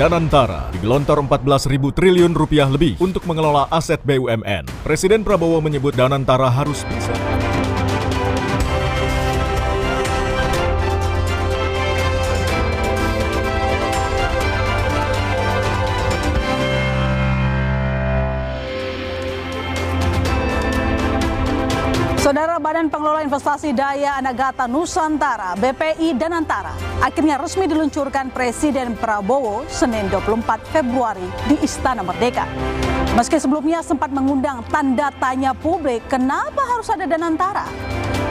Danantara digelontor 14.000 triliun rupiah lebih untuk mengelola aset BUMN. Presiden Prabowo menyebut Danantara harus bisa. Saudara, Badan Pengelola Investasi Daya Anagata Nusantara (BPI) Danantara akhirnya resmi diluncurkan Presiden Prabowo Senin 24 Februari di Istana Merdeka. Meski sebelumnya sempat mengundang tanda tanya publik kenapa harus ada Danantara,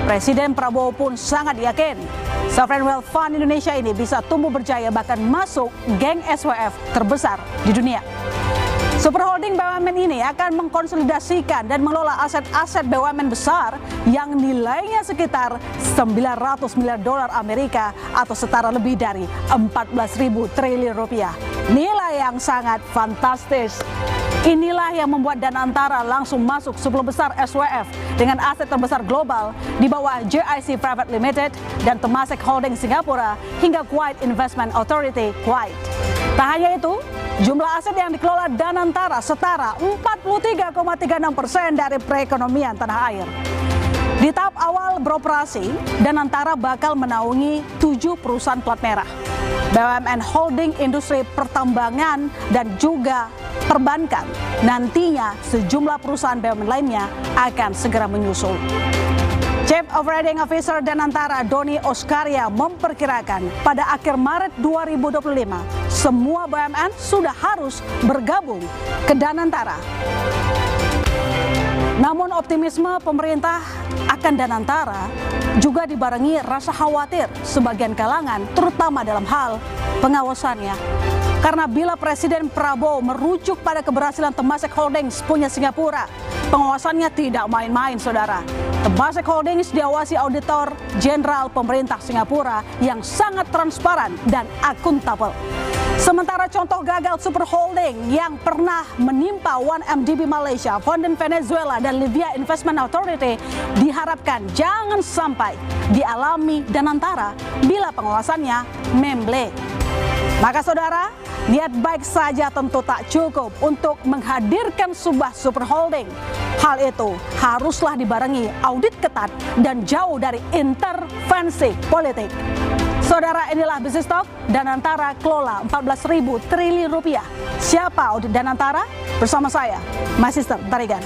Presiden Prabowo pun sangat yakin Sovereign Wealth Fund Indonesia ini bisa tumbuh berjaya bahkan masuk geng SWF terbesar di dunia. Super Holding BUMN ini akan mengkonsolidasikan dan mengelola aset-aset BUMN besar yang nilainya sekitar 900 miliar dolar Amerika atau setara lebih dari 14.000 triliun rupiah. Nilai yang sangat fantastis. Inilah yang membuat Danantara langsung masuk 10 besar SWF dengan aset terbesar global di bawah JIC Private Limited dan Temasek Holding Singapura hingga Kuwait Investment Authority Kuwait. Tak hanya itu, jumlah aset yang dikelola Danantara setara 43,36% dari perekonomian tanah air. Di tahap awal beroperasi, Danantara bakal menaungi 7 perusahaan plat merah, BUMN Holding Industri Pertambangan dan juga perbankan. Nantinya sejumlah perusahaan BUMN lainnya akan segera menyusul. Chief Operating Officer Danantara Doni Oskaria memperkirakan pada akhir Maret 2025 semua BUMN sudah harus bergabung ke Danantara. Namun optimisme pemerintah akan Danantara juga dibarengi rasa khawatir sebagian kalangan terutama dalam hal pengawasannya. Karena bila Presiden Prabowo merujuk pada keberhasilan Temasek Holdings punya Singapura, pengawasannya tidak main-main, saudara. Temasek Holdings diawasi auditor jenderal pemerintah Singapura yang sangat transparan dan akuntabel. Sementara contoh gagal Super Holding yang pernah menimpa 1MDB Malaysia, Fonden Venezuela, dan Libya Investment Authority diharapkan jangan sampai dialami Danantara bila pengawasannya memble. Maka saudara, niat baik saja tentu tak cukup untuk menghadirkan sebuah super holding. Hal itu haruslah dibarengi audit ketat dan jauh dari intervensi politik. Saudara, inilah Business Talk. Danantara kelola 14.000 triliun rupiah. Siapa audit Danantara? Bersama saya, My Sister Tarigan.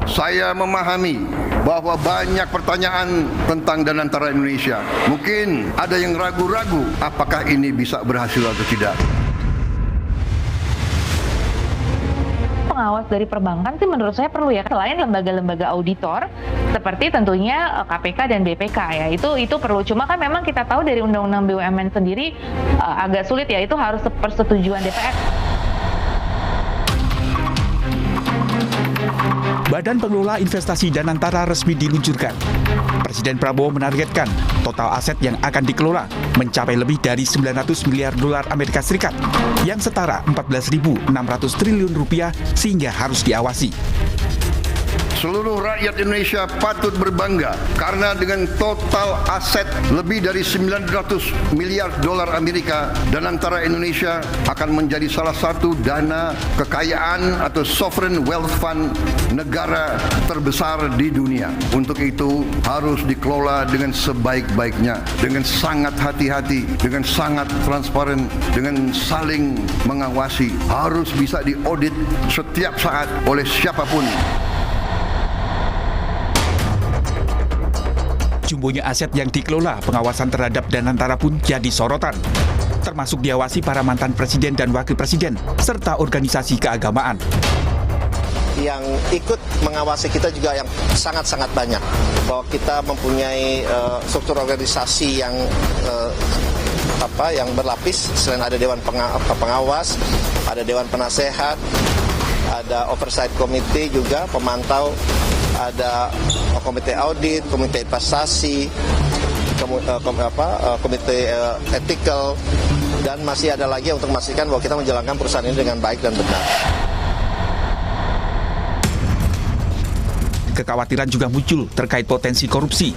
Saya memahami bahwa banyak pertanyaan tentang Danantara Indonesia. Mungkin ada yang ragu-ragu apakah ini bisa berhasil atau tidak. Pengawas dari perbankan sih menurut saya perlu ya, selain lembaga-lembaga auditor seperti tentunya KPK dan BPK ya, itu perlu. Cuma kan memang kita tahu dari Undang-Undang BUMN sendiri agak sulit ya, itu harus persetujuan DPR. Badan Pengelola Investasi Danantara resmi diluncurkan. Presiden Prabowo menargetkan total aset yang akan dikelola mencapai lebih dari 900 miliar dolar Amerika Serikat yang setara 14.600 triliun rupiah sehingga harus diawasi. Seluruh rakyat Indonesia patut berbangga karena dengan total aset lebih dari 900 miliar dolar Amerika, Danantara Indonesia akan menjadi salah satu dana kekayaan atau sovereign wealth fund negara terbesar di dunia. Untuk itu harus dikelola dengan sebaik-baiknya, dengan sangat hati-hati, dengan sangat transparan, dengan saling mengawasi. Harus bisa diaudit setiap saat oleh siapapun. Jumbonya aset yang dikelola, pengawasan terhadap Danantara pun jadi sorotan. Termasuk diawasi para mantan presiden dan wakil presiden, serta organisasi keagamaan. Yang ikut mengawasi kita juga yang sangat-sangat banyak. Bahwa kita mempunyai struktur organisasi yang berlapis. Selain ada Dewan Pengawas, ada Dewan Penasehat, ada Oversight Committee juga, pemantau, ada komite audit, komite investasi, komite ethical, dan masih ada lagi untuk memastikan bahwa kita menjalankan perusahaan ini dengan baik dan benar. Kekhawatiran juga muncul terkait potensi korupsi.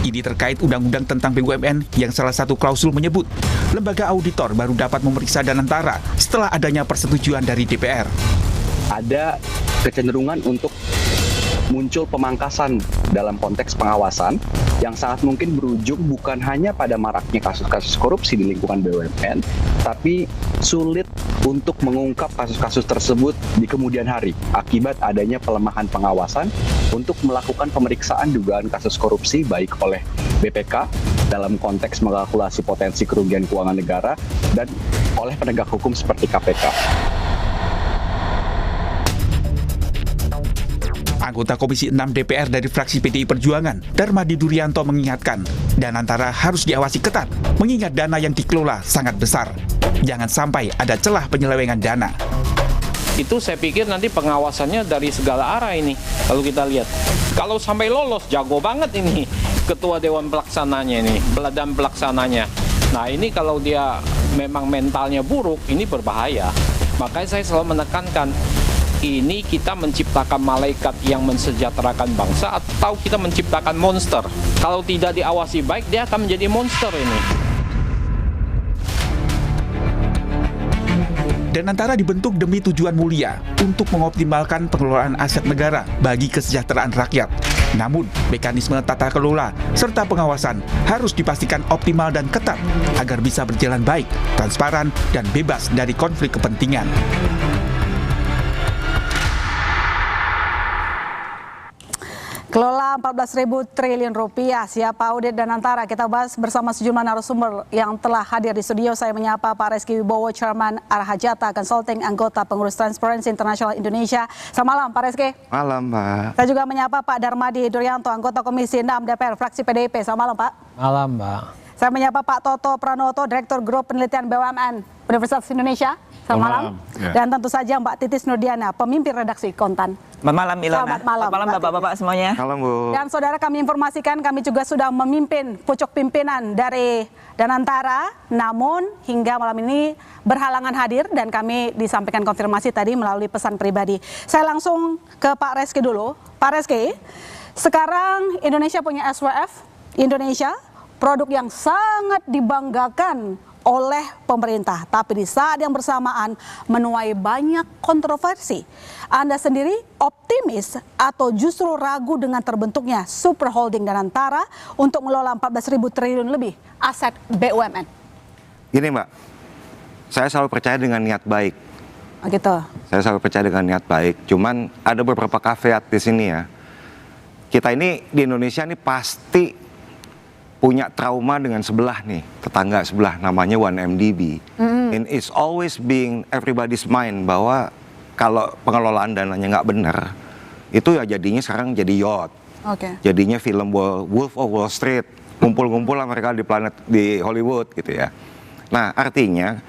Ini terkait undang-undang tentang BUMN yang salah satu klausul menyebut lembaga auditor baru dapat memeriksa Danantara setelah adanya persetujuan dari DPR. Ada kecenderungan untuk muncul pemangkasan dalam konteks pengawasan yang sangat mungkin berujung bukan hanya pada maraknya kasus-kasus korupsi di lingkungan BUMN, tapi sulit untuk mengungkap kasus-kasus tersebut di kemudian hari akibat adanya pelemahan pengawasan untuk melakukan pemeriksaan dugaan kasus korupsi baik oleh BPK dalam konteks mengalkulasi potensi kerugian keuangan negara dan oleh penegak hukum seperti KPK. Anggota Komisi 6 DPR dari fraksi PDI Perjuangan, Darmadi Durianto mengingatkan, Danantara harus diawasi ketat, mengingat dana yang dikelola sangat besar. Jangan sampai ada celah penyelewengan dana. Itu saya pikir nanti pengawasannya dari segala arah ini, kalau kita lihat. Kalau sampai lolos, jago banget ini Ketua Dewan Pelaksananya ini, dan pelaksananya. Nah ini kalau dia memang mentalnya buruk, ini berbahaya. Makanya saya selalu menekankan, ini kita menciptakan malaikat yang mensejahterakan bangsa atau kita menciptakan monster. Kalau tidak diawasi baik, dia akan menjadi monster ini. Danantara dibentuk demi tujuan mulia untuk mengoptimalkan pengelolaan aset negara bagi kesejahteraan rakyat. Namun, mekanisme tata kelola serta pengawasan harus dipastikan optimal dan ketat agar bisa berjalan baik, transparan, dan bebas dari konflik kepentingan. Kelola 14.000 triliun rupiah, siapa audit Danantara? Kita bahas bersama sejumlah narasumber yang telah hadir di studio. Saya menyapa Pak Reski Wibowo, Chairman Arhajata Consulting, anggota pengurus Transparency International Indonesia. Selamat malam Pak Reski. Malam Mbak. Saya juga menyapa Pak Darmadi Durianto, anggota Komisi 6 DPR, fraksi PDIP. Selamat malam Pak. Malam Mbak. Saya menyapa Pak Toto Pranoto, Direktur Grup Penelitian BUMN Universitas Indonesia. Selamat malam. Ya. Dan tentu saja Mbak Titis Nurdiana, pemimpin redaksi Kontan. Selamat malam Ilona. Selamat malam, Selamat malam Bapak-bapak semuanya. Malam Bu. Dan saudara, kami informasikan kami juga sudah memimpin pucuk pimpinan dari Danantara, namun hingga malam ini berhalangan hadir dan kami disampaikan konfirmasi tadi melalui pesan pribadi. Saya langsung ke Pak Reski dulu. Pak Reski, sekarang Indonesia punya SWF, Indonesia produk yang sangat dibanggakan oleh pemerintah, tapi di saat yang bersamaan menuai banyak kontroversi. Anda sendiri optimis atau justru ragu dengan terbentuknya super holding Danantara untuk mengelola 14.000 triliun lebih aset BUMN? Gini Mbak, saya selalu percaya dengan niat baik. Oh gitu. Saya selalu percaya dengan niat baik. Cuman ada beberapa caveat di sini ya. Kita ini di Indonesia ini pasti punya trauma dengan sebelah nih, tetangga sebelah namanya 1MDB. And it's always being everybody's mind bahwa kalau pengelolaan dananya nggak benar, itu ya jadinya sekarang jadi yacht. Jadinya film Wolf of Wall Street, ngumpul-ngumpul lah mereka di Hollywood gitu ya. Nah artinya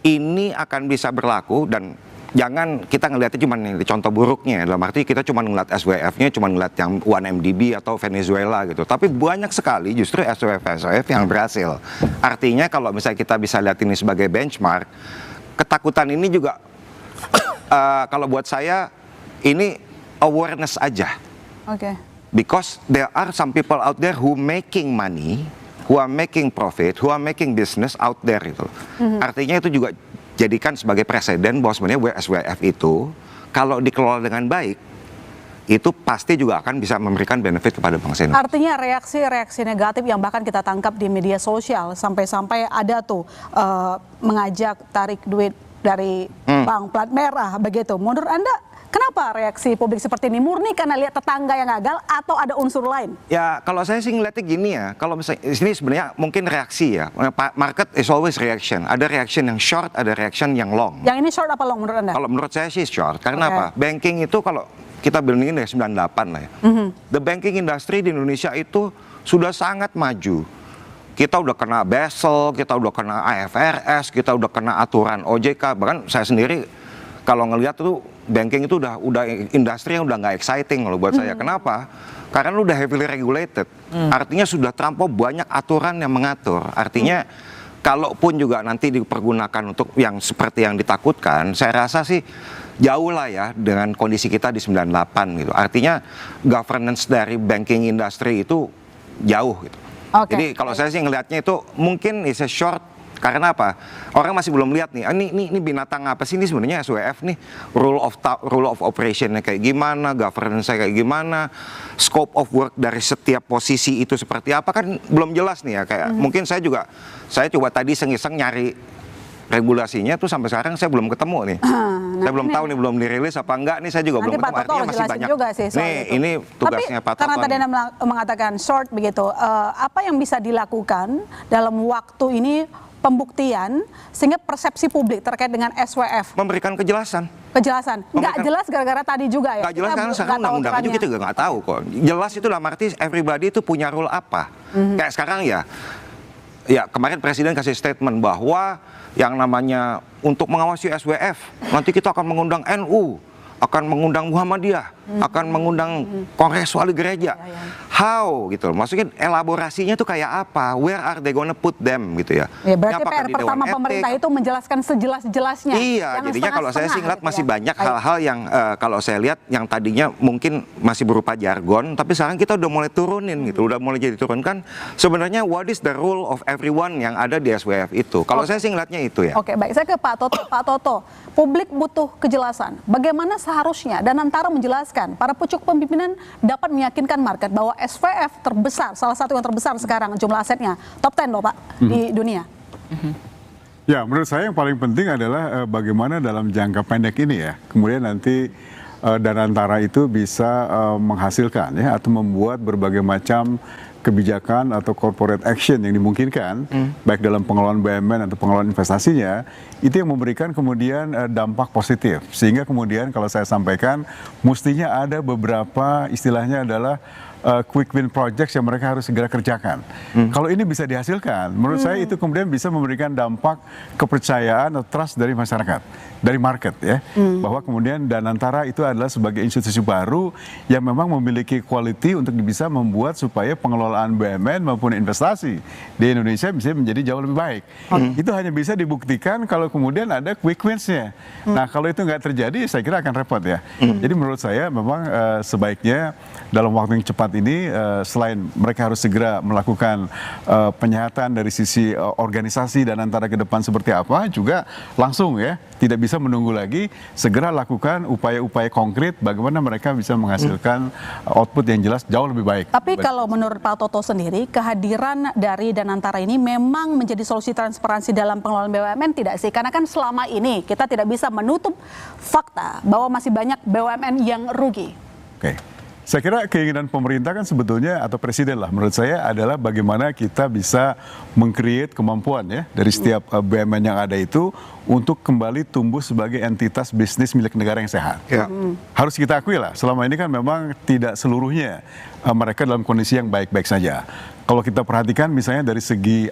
ini akan bisa berlaku dan jangan kita ngelihatnya cuma di contoh buruknya, dalam arti kita cuma ngeliat SWF-nya, cuma ngeliat yang 1MDB atau Venezuela gitu. Tapi banyak sekali justru SWF yang berhasil. Artinya kalau misalnya kita bisa lihat ini sebagai benchmark, ketakutan ini juga kalau buat saya ini awareness aja. Because there are some people out there who making money, who are making profit, who are making business out there itu. Artinya itu juga jadikan sebagai presiden bahwa sebenarnya SWF itu kalau dikelola dengan baik itu pasti juga akan bisa memberikan benefit kepada bangsa Indonesia. Artinya reaksi-reaksi negatif yang bahkan kita tangkap di media sosial sampai-sampai ada tuh mengajak tarik duit dari bank plat merah begitu. Menurut Anda kenapa reaksi publik seperti ini? Murni karena lihat tetangga yang gagal atau ada unsur lain? Ya kalau saya sih ngeliatnya gini ya, kalau misalnya di sini sebenarnya mungkin reaksi ya. Market is always reaction. Ada reaction yang short, ada reaction yang long. Yang ini short apa long menurut Anda? Kalau menurut saya sih short. Karena apa? Banking itu kalau kita bandingin dari 98 lah ya. The banking industry di Indonesia itu sudah sangat maju. Kita udah kena Basel, kita udah kena IFRS, kita udah kena aturan OJK. Bahkan saya sendiri kalau ngelihat tuh banking itu udah industri yang udah nggak exciting loh buat saya. Kenapa? Karena udah heavily regulated. Artinya sudah terlampau banyak aturan yang mengatur. Artinya kalaupun juga nanti dipergunakan untuk yang seperti yang ditakutkan, saya rasa sih jauh lah ya dengan kondisi kita di 98 gitu. Artinya governance dari banking industry itu jauh gitu. Jadi kalau saya sih ngelihatnya itu mungkin is a short. Karena apa? Orang masih belum lihat nih. Ini binatang apa sih ini sebenarnya SWF nih? Rule of operationnya kayak gimana? Governance-nya kayak gimana? Scope of work dari setiap posisi itu seperti apa? Kan belum jelas nih ya. Kayak mungkin saya coba tadi iseng-iseng nyari regulasinya tuh sampai sekarang saya belum ketemu nih. Saya belum tahu nih, belum dirilis apa enggak nih, saya juga belum ketemu. Artinya masih banyak. Juga sih nih, ini tugasnya Pak Toto. Karena tadi Anda mengatakan short begitu, apa yang bisa dilakukan dalam waktu ini pembuktian sehingga persepsi publik terkait dengan SWF? Memberikan kejelasan. Nggak jelas gara-gara tadi juga ya? Nggak jelas karena sekarang undang-undang itu kita juga nggak tahu kok. Jelas itu dalam arti everybody itu punya role apa. Kayak sekarang ya kemarin Presiden kasih statement bahwa yang namanya untuk mengawasi SWF, nanti kita akan mengundang NU, akan mengundang Muhammadiyah, akan mengundang Kongres Wali Gereja. How gitu loh. Maksudnya elaborasinya tuh kayak apa? Where are they gonna put them gitu ya? Ya berarti PR pertama pemerintah itu menjelaskan sejelas-jelasnya. Iya, jadinya kalau saya sih ngeliat masih banyak hal-hal yang kalau saya lihat yang tadinya mungkin masih berupa jargon, tapi sekarang kita udah mulai turunin gitu, udah mulai jadi turunkan. Sebenarnya what is the role of everyone yang ada di SWF itu? Kalau saya sih ngeliatnya itu ya. Oke, baik. Saya ke Pak Toto. Pak Toto, publik butuh kejelasan. Bagaimana seharusnya Danantara menjelaskan para pucuk pemimpinan dapat meyakinkan market bahwa SWF terbesar, salah satu yang terbesar sekarang jumlah asetnya, top 10 loh Pak di dunia. Ya, menurut saya yang paling penting adalah bagaimana dalam jangka pendek ini ya, kemudian nanti Danantara itu bisa menghasilkan ya atau membuat berbagai macam kebijakan atau corporate action yang dimungkinkan baik dalam pengelolaan BUMN atau pengelolaan investasinya, itu yang memberikan kemudian dampak positif. Sehingga kemudian kalau saya sampaikan mestinya ada beberapa istilahnya adalah quick win projects yang mereka harus segera kerjakan. Kalau ini bisa dihasilkan, menurut saya itu kemudian bisa memberikan dampak kepercayaan atau trust dari masyarakat, dari market ya, bahwa kemudian Danantara itu adalah sebagai institusi baru yang memang memiliki quality untuk bisa membuat supaya pengelolaan BUMN maupun investasi di Indonesia bisa menjadi jauh lebih baik. Itu hanya bisa dibuktikan kalau kemudian ada quick wins-nya. Nah, kalau itu nggak terjadi, saya kira akan repot ya. Jadi menurut saya memang sebaiknya dalam waktu yang cepat ini selain mereka harus segera melakukan penyehatan dari sisi organisasi Danantara ke depan seperti apa, juga langsung ya tidak bisa menunggu lagi, segera lakukan upaya-upaya konkret bagaimana mereka bisa menghasilkan output yang jelas jauh lebih baik. Tapi kalau menurut Pak Toto sendiri, kehadiran dari Danantara ini memang menjadi solusi transparansi dalam pengelolaan BUMN tidak sih? Karena kan selama ini kita tidak bisa menutup fakta bahwa masih banyak BUMN yang rugi. Oke. Saya kira keinginan pemerintah kan sebetulnya atau presiden lah menurut saya adalah bagaimana kita bisa meng-create kemampuan ya dari setiap BUMN yang ada itu untuk kembali tumbuh sebagai entitas bisnis milik negara yang sehat. Ya. Harus kita akui lah, selama ini kan memang tidak seluruhnya mereka dalam kondisi yang baik-baik saja. Kalau kita perhatikan misalnya dari segi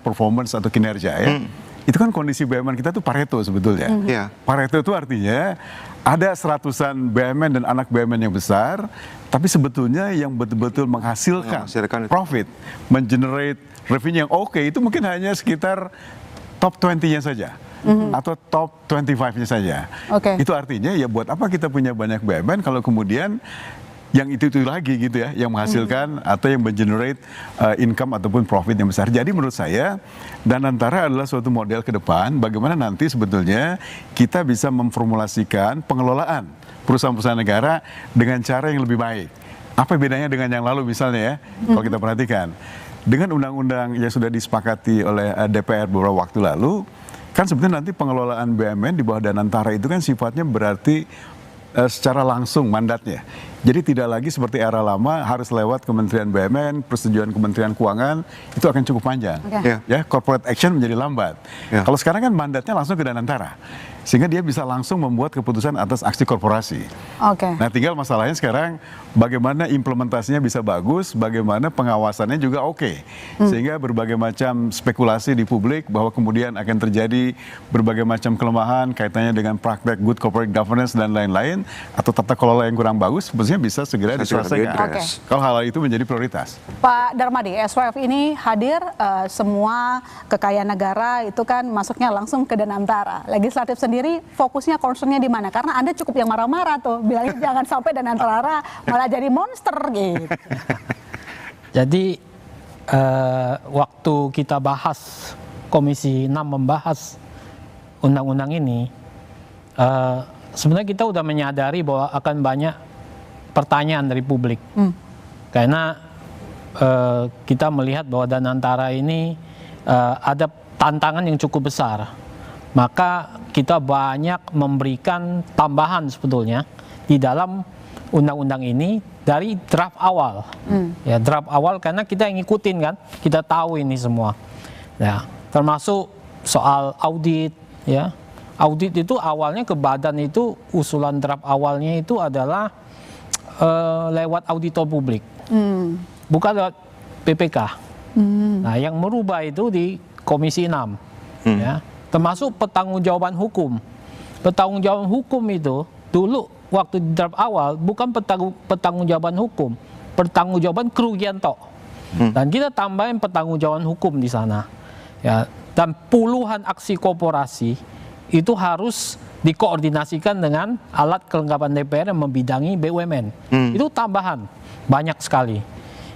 performance atau kinerja ya. Itu kan kondisi BUMN kita tuh Pareto sebetulnya. Pareto itu artinya ada seratusan BUMN dan anak BUMN yang besar, tapi sebetulnya yang betul-betul menghasilkan profit, mengenerate revenue yang oke, itu mungkin hanya sekitar top 20-nya saja. Atau top 25-nya saja. Itu artinya ya buat apa kita punya banyak BUMN kalau kemudian yang itu lagi gitu ya, yang menghasilkan atau yang mengenerate income ataupun profit yang besar. Jadi menurut saya Danantara adalah suatu model ke depan bagaimana nanti sebetulnya kita bisa memformulasikan pengelolaan perusahaan-perusahaan negara dengan cara yang lebih baik. Apa bedanya dengan yang lalu misalnya ya, kalau kita perhatikan. Dengan undang-undang yang sudah disepakati oleh DPR beberapa waktu lalu, kan sebetulnya nanti pengelolaan BUMN di bawah Danantara itu kan sifatnya berarti secara langsung mandatnya. Jadi tidak lagi seperti era lama harus lewat Kementerian BUMN, persetujuan Kementerian Keuangan, itu akan cukup panjang. Ya, corporate action menjadi lambat. Kalau sekarang kan mandatnya langsung ke Danantara. Sehingga dia bisa langsung membuat keputusan atas aksi korporasi. Nah, tinggal masalahnya sekarang bagaimana implementasinya bisa bagus, bagaimana pengawasannya juga oke. Sehingga berbagai macam spekulasi di publik bahwa kemudian akan terjadi berbagai macam kelemahan kaitannya dengan praktek good corporate governance dan lain-lain, atau tata kelola yang kurang bagus, sebetulnya bisa segera diselesaikan. Kalau hal itu menjadi prioritas. Pak Darmadi, SWF ini hadir, semua kekayaan negara itu kan masuknya langsung ke Danantara. Legislatif sendiri fokusnya, concernnya di mana? Karena Anda cukup yang marah-marah tuh, bilangnya jangan sampai Danantara malah jadi monster gitu. Jadi waktu kita bahas Komisi 6 membahas undang-undang ini, sebenarnya kita udah menyadari bahwa akan banyak pertanyaan dari publik. Karena kita melihat bahwa Danantara ini ada tantangan yang cukup besar. Maka kita banyak memberikan tambahan sebetulnya di dalam undang-undang ini dari draft awal. Ya, draft awal karena kita ngikutin kan, kita tahu ini semua. Ya, termasuk soal audit, ya. Audit itu awalnya ke badan itu usulan draft awalnya itu adalah lewat auditor publik. Bukan lewat PPK. Nah, yang merubah itu di Komisi 6. Ya. Termasuk pertanggungjawaban hukum. Pertanggungjawaban hukum itu dulu waktu di draft awal bukan pertanggungjawaban hukum, pertanggungjawaban kerugian tok. Dan kita tambahin pertanggungjawaban hukum di sana. Ya, dan puluhan aksi korporasi itu harus dikoordinasikan dengan alat kelengkapan DPR yang membidangi BUMN. Itu tambahan banyak sekali.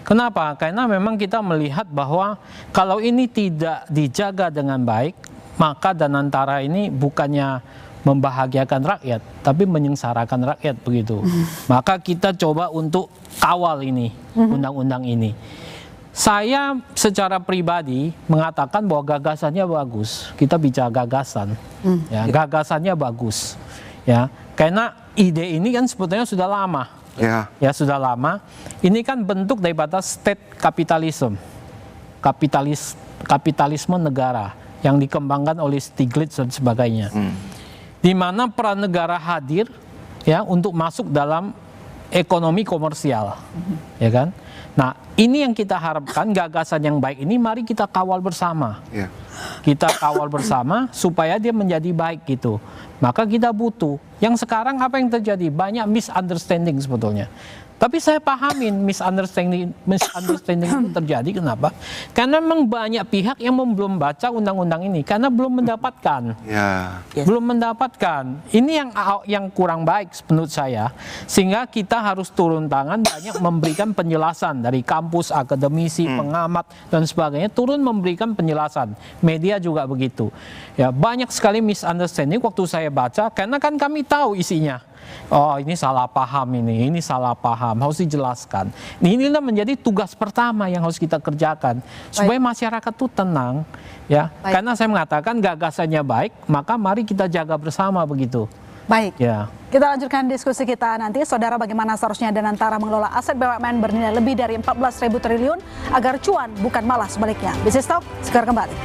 Kenapa? Karena memang kita melihat bahwa kalau ini tidak dijaga dengan baik, maka Danantara ini bukannya membahagiakan rakyat, tapi menyengsarakan rakyat begitu. Maka kita coba untuk kawal ini, undang-undang ini. Saya secara pribadi mengatakan bahwa gagasannya bagus. Kita bicara gagasan, ya, gagasannya bagus, ya. Karena ide ini kan sebetulnya sudah lama, ya sudah lama. Ini kan bentuk daripada state capitalism, kapitalisme negara yang dikembangkan oleh Stiglitz dan sebagainya, di mana peran negara hadir, ya, untuk masuk dalam ekonomi komersial, ya kan? Nah, ini yang kita harapkan, gagasan yang baik ini mari kita kawal bersama. Kita kawal bersama supaya dia menjadi baik gitu. Maka kita butuh. Yang sekarang apa yang terjadi? Banyak misunderstanding sebetulnya. Tapi saya pahamin misunderstanding itu terjadi. Kenapa? Karena memang banyak pihak yang belum baca undang-undang ini karena belum mendapatkan. Belum mendapatkan. Ini yang kurang baik menurut saya. Sehingga kita harus turun tangan, banyak memberikan penjelasan dari kampus, akademisi, pengamat dan sebagainya, turun memberikan penjelasan. Media juga begitu. Ya, banyak sekali misunderstanding waktu saya baca karena kan kami tahu isinya. Oh, ini salah paham, ini salah paham, harus dijelaskan. Inilah menjadi tugas pertama yang harus kita kerjakan supaya masyarakat itu tenang, ya. Karena saya mengatakan gagasannya baik, maka mari kita jaga bersama begitu. Baik. Ya. Kita lanjutkan diskusi kita nanti, saudara, bagaimana seharusnya Danantara mengelola aset BUMN bernilai lebih dari 14.000 triliun agar cuan bukan malah sebaliknya. Business Talk segera kembali.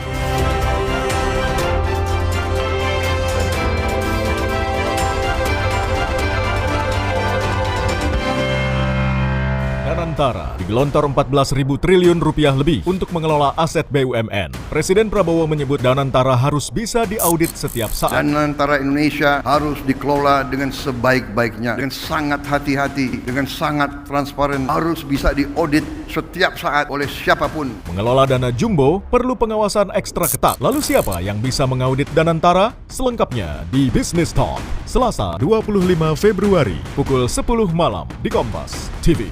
Danantara digelontor 14.000 triliun rupiah lebih untuk mengelola aset BUMN. Presiden Prabowo menyebut Danantara harus bisa diaudit setiap saat. Danantara Indonesia harus dikelola dengan sebaik-baiknya, dengan sangat hati-hati, dengan sangat transparan, harus bisa diaudit setiap saat oleh siapapun. Mengelola dana jumbo perlu pengawasan ekstra ketat. Lalu siapa yang bisa mengaudit Danantara? Selengkapnya di Business Talk, Selasa 25 Februari, pukul 10 malam di Kompas TV.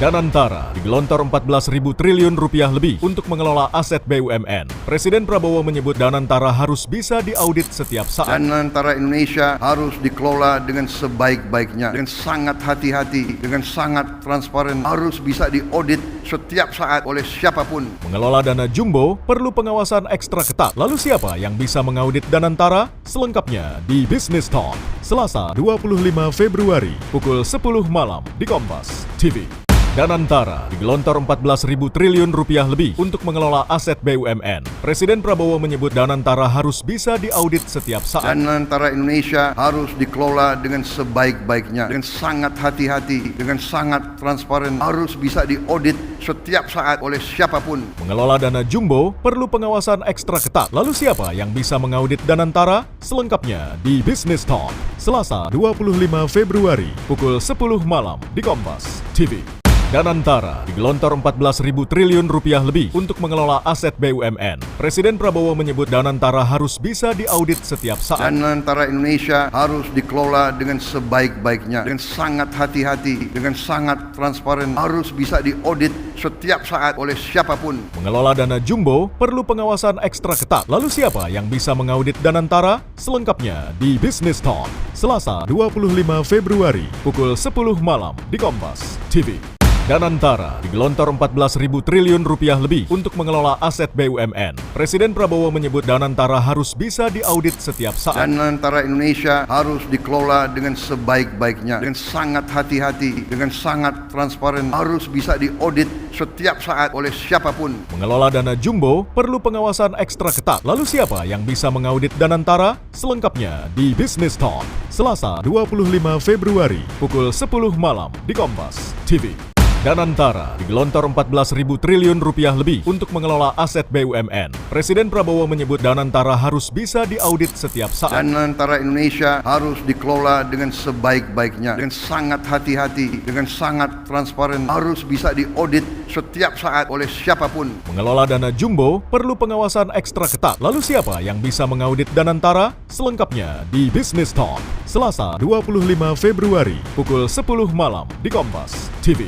Danantara digelontor 14.000 triliun rupiah lebih untuk mengelola aset BUMN. Presiden Prabowo menyebut Danantara harus bisa diaudit setiap saat. Danantara Indonesia harus dikelola dengan sebaik-baiknya, dengan sangat hati-hati, dengan sangat transparan, harus bisa diaudit setiap saat oleh siapapun. Mengelola dana jumbo perlu pengawasan ekstra ketat. Lalu siapa yang bisa mengaudit Danantara? Selengkapnya di Business Talk, Selasa 25 Februari, pukul 10 malam di Kompas TV. Danantara digelontor 14.000 triliun rupiah lebih untuk mengelola aset BUMN. Presiden Prabowo menyebut Danantara harus bisa diaudit setiap saat. Danantara Indonesia harus dikelola dengan sebaik-baiknya, dengan sangat hati-hati, dengan sangat transparan, harus bisa diaudit setiap saat oleh siapapun. Mengelola dana jumbo perlu pengawasan ekstra ketat. Lalu siapa yang bisa mengaudit Danantara? Selengkapnya di Business Talk, Selasa 25 Februari, pukul 10 malam di Kompas TV. Danantara digelontor 14.000 triliun rupiah lebih untuk mengelola aset BUMN. Presiden Prabowo menyebut Danantara harus bisa diaudit setiap saat. Danantara Indonesia harus dikelola dengan sebaik-baiknya, dengan sangat hati-hati, dengan sangat transparan, harus bisa diaudit setiap saat oleh siapapun. Mengelola dana jumbo perlu pengawasan ekstra ketat. Lalu siapa yang bisa mengaudit Danantara? Selengkapnya di Business Talk, Selasa 25 Februari, pukul 10 malam di Kompas TV. Danantara digelontor 14.000 triliun rupiah lebih untuk mengelola aset BUMN. Presiden Prabowo menyebut Danantara harus bisa diaudit setiap saat. Danantara Indonesia harus dikelola dengan sebaik-baiknya, dengan sangat hati-hati, dengan sangat transparan, harus bisa diaudit setiap saat oleh siapapun. Mengelola dana jumbo perlu pengawasan ekstra ketat. Lalu siapa yang bisa mengaudit Danantara? Selengkapnya di Business Talk, Selasa 25 Februari, pukul 10 malam di Kompas TV. Danantara digelontor 14.000 triliun rupiah lebih untuk mengelola aset BUMN. Presiden Prabowo menyebut Danantara harus bisa diaudit setiap saat. Danantara Indonesia harus dikelola dengan sebaik-baiknya, dengan sangat hati-hati, dengan sangat transparan, harus bisa diaudit setiap saat oleh siapapun. Mengelola dana jumbo perlu pengawasan ekstra ketat. Lalu siapa yang bisa mengaudit Danantara? Selengkapnya di Business Talk, Selasa 25 Februari, pukul 10 malam di Kompas TV.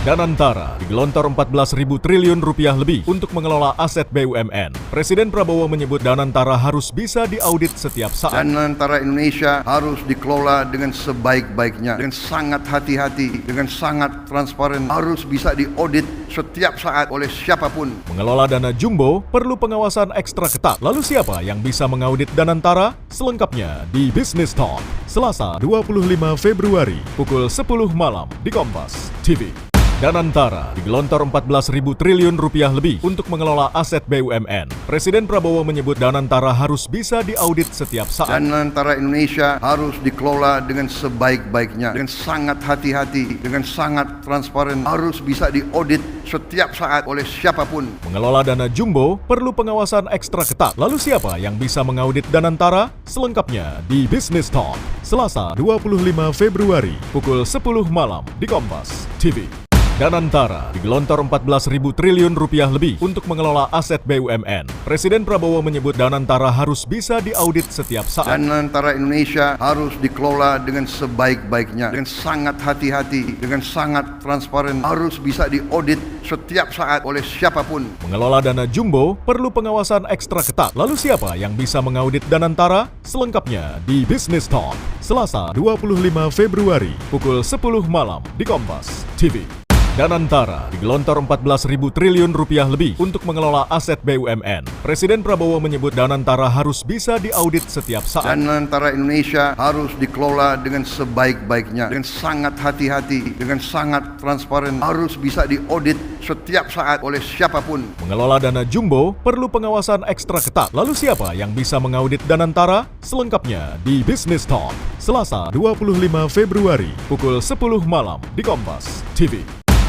Danantara digelontor 14.000 triliun rupiah lebih untuk mengelola aset BUMN. Presiden Prabowo menyebut Danantara harus bisa diaudit setiap saat. Danantara Indonesia harus dikelola dengan sebaik-baiknya, dengan sangat hati-hati, dengan sangat transparan, harus bisa diaudit setiap saat oleh siapapun. Mengelola dana jumbo perlu pengawasan ekstra ketat. Lalu siapa yang bisa mengaudit Danantara? Selengkapnya di Business Talk, Selasa 25 Februari, pukul 10 malam di Kompas TV. Danantara digelontor 14.000 triliun rupiah lebih untuk mengelola aset BUMN. Presiden Prabowo menyebut Danantara harus bisa diaudit setiap saat. Danantara Indonesia harus dikelola dengan sebaik-baiknya, dengan sangat hati-hati, dengan sangat transparan, harus bisa diaudit setiap saat oleh siapapun. Mengelola dana jumbo perlu pengawasan ekstra ketat. Lalu siapa yang bisa mengaudit Danantara? Selengkapnya di Business Talk, Selasa 25 Februari, pukul 10 malam di Kompas TV. Danantara digelontor 14.000 triliun rupiah lebih untuk mengelola aset BUMN. Presiden Prabowo menyebut Danantara harus bisa diaudit setiap saat. Danantara Indonesia harus dikelola dengan sebaik-baiknya, dengan sangat hati-hati, dengan sangat transparan, harus bisa diaudit setiap saat oleh siapapun. Mengelola dana jumbo perlu pengawasan ekstra ketat. Lalu siapa yang bisa mengaudit Danantara? Selengkapnya di Business Talk, Selasa 25 Februari, pukul 10 malam di Kompas TV. Danantara digelontor 14.000 triliun rupiah lebih untuk mengelola aset BUMN. Presiden Prabowo menyebut Danantara harus bisa diaudit setiap saat. Danantara Indonesia harus dikelola dengan sebaik-baiknya, dengan sangat hati-hati, dengan sangat transparan, harus bisa diaudit setiap saat oleh siapapun. Mengelola dana jumbo perlu pengawasan ekstra ketat. Lalu siapa yang bisa mengaudit Danantara? Selengkapnya di Business Talk, Selasa 25 Februari, pukul 10 malam di Kompas TV.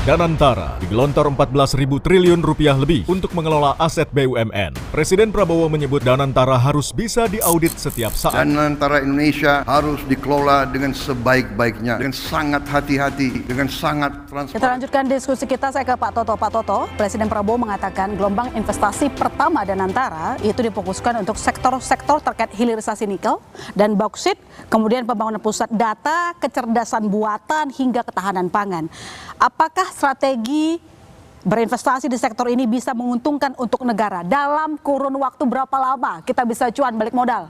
Danantara digelontor 14.000 triliun rupiah lebih untuk mengelola aset BUMN. Presiden Prabowo menyebut Danantara harus bisa diaudit setiap saat. Danantara Indonesia harus dikelola dengan sebaik-baiknya, dengan sangat hati-hati, dengan sangat transparan. Kita lanjutkan diskusi kita, saya ke Pak Toto. Pak Toto, Presiden Prabowo mengatakan gelombang investasi pertama Danantara itu difokuskan untuk sektor-sektor terkait hilirisasi nikel dan bauksit, kemudian pembangunan pusat data, kecerdasan buatan, hingga ketahanan pangan. Apakah strategi berinvestasi di sektor ini bisa menguntungkan untuk negara? Dalam kurun waktu berapa lama kita bisa cuan balik modal?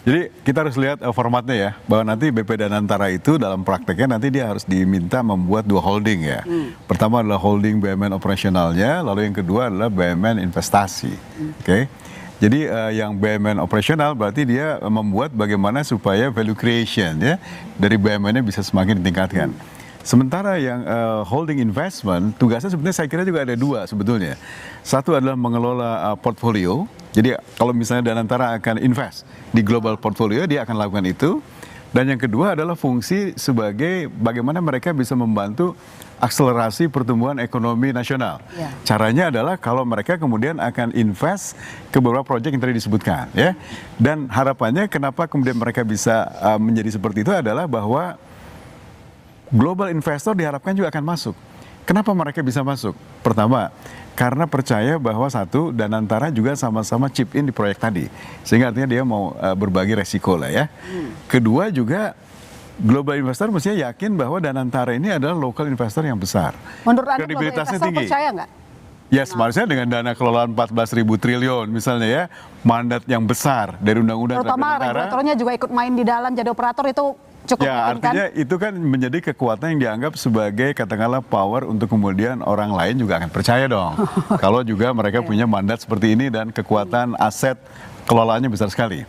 Jadi kita harus lihat formatnya ya, bahwa nanti BP Danantara itu dalam prakteknya nanti dia harus diminta membuat dua holding ya. Pertama adalah holding BUMN operasionalnya, lalu yang kedua adalah BUMN investasi. Oke. Jadi yang BUMN operasional berarti dia membuat bagaimana supaya value creation ya dari BUMN-nya bisa semakin ditingkatkan. Sementara yang holding investment, tugasnya sebenarnya saya kira juga ada dua sebetulnya. Satu adalah mengelola portfolio. Jadi kalau misalnya Danantara akan invest di global portfolio, dia akan lakukan itu. Dan yang kedua adalah fungsi sebagai bagaimana mereka bisa membantu akselerasi pertumbuhan ekonomi nasional. Ya. Caranya adalah kalau mereka kemudian akan invest ke beberapa proyek yang tadi disebutkan. Ya. Dan harapannya kenapa kemudian mereka bisa menjadi seperti itu adalah bahwa global investor diharapkan juga akan masuk. Kenapa mereka bisa masuk? Pertama, karena percaya bahwa satu, Danantara juga sama-sama chip in di proyek tadi. Sehingga artinya dia mau berbagi resiko lah ya. Kedua juga, global investor mestinya yakin bahwa Danantara ini adalah local investor yang besar. Menurut Anda, kredibilitasnya investor tinggi. percaya nggak? Ya, sebenarnya dengan dana kelolaan 14.000 triliun misalnya ya, mandat yang besar dari undang-undang Terutama regulatornya juga ikut main di dalam, jadi operator itu cukup ya, penting, artinya itu kan menjadi kekuatan yang dianggap sebagai katakanlah power untuk kemudian orang lain juga akan percaya dong. Kalau juga mereka punya mandat seperti ini dan kekuatan aset kelolaannya besar sekali.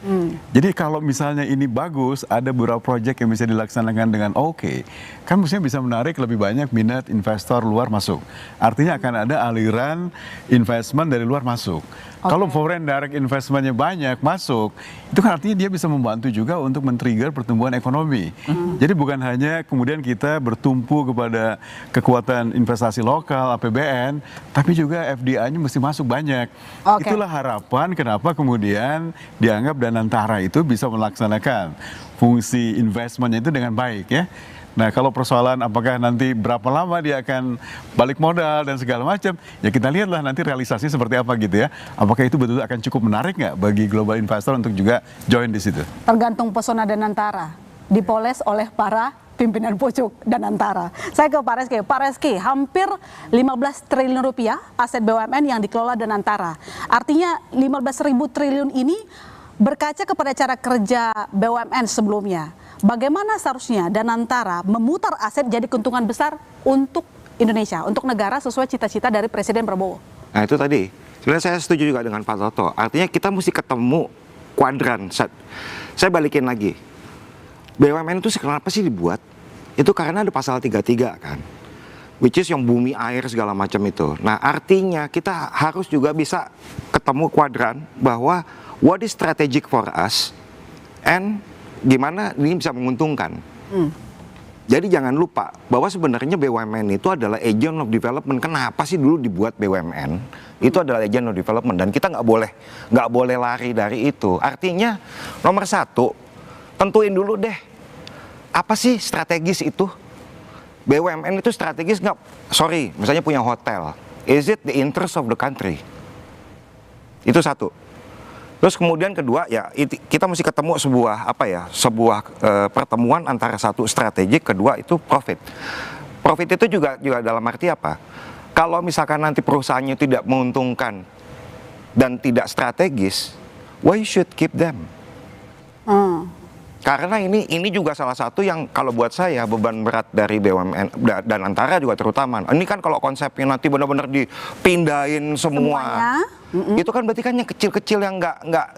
Jadi kalau misalnya ini bagus, ada beberapa proyek yang bisa dilaksanakan dengan oke, kan mestinya bisa menarik lebih banyak minat investor luar masuk. Artinya akan ada aliran investment dari luar masuk. Kalau foreign direct investmentnya banyak masuk, itu kan artinya dia bisa membantu juga untuk men-trigger pertumbuhan ekonomi. Jadi bukan hanya kemudian kita bertumpu kepada kekuatan investasi lokal, APBN, tapi juga FDI-nya mesti masuk banyak. Itulah harapan kenapa kemudian dianggap Danantara itu bisa melaksanakan fungsi investmentnya itu dengan baik ya. Nah, kalau persoalan apakah nanti berapa lama dia akan balik modal dan segala macam, ya kita lihatlah nanti realisasinya seperti apa gitu ya. Apakah itu betul akan cukup menarik nggak bagi global investor untuk juga join di situ? Tergantung pesona Danantara, dipoles oleh para pimpinan pucuk Danantara. Saya ke Pak Reski. Pak Reski, hampir 15 triliun rupiah aset BUMN yang dikelola Danantara. Artinya 15.000 triliun ini berkaca kepada cara kerja BUMN sebelumnya. Bagaimana seharusnya Danantara memutar aset jadi keuntungan besar untuk Indonesia, untuk negara sesuai cita-cita dari Presiden Prabowo? Nah itu tadi, sebenarnya saya setuju juga dengan Pak Toto. Artinya kita mesti ketemu kuadran. Saya balikin lagi. BUMN itu kenapa sih dibuat? Itu karena ada pasal 33 kan. Which is yang bumi, air, segala macam itu. Nah artinya kita harus juga bisa ketemu kuadran bahwa what is strategic for us and gimana ini bisa menguntungkan. Jadi jangan lupa bahwa sebenarnya BUMN itu adalah agent of development. Kenapa sih dulu dibuat BUMN? Itu adalah agent of development dan kita nggak boleh lari dari itu. Artinya nomor satu, tentuin dulu deh apa sih strategis itu. BUMN itu strategis nggak? Sorry, misalnya punya hotel. Is it the interest of the country? Itu satu. Terus kemudian kedua ya kita mesti ketemu sebuah pertemuan antara satu strategik, kedua itu profit. Profit itu juga dalam arti apa? Kalau misalkan nanti perusahaannya tidak menguntungkan dan tidak strategis, why you should keep them? Karena ini juga salah satu yang kalau buat saya beban berat dari BUMN dan Antara juga terutama. Ini kan kalau konsepnya nanti benar-benar dipindahin semuanya. Itu kan berarti kan yang kecil-kecil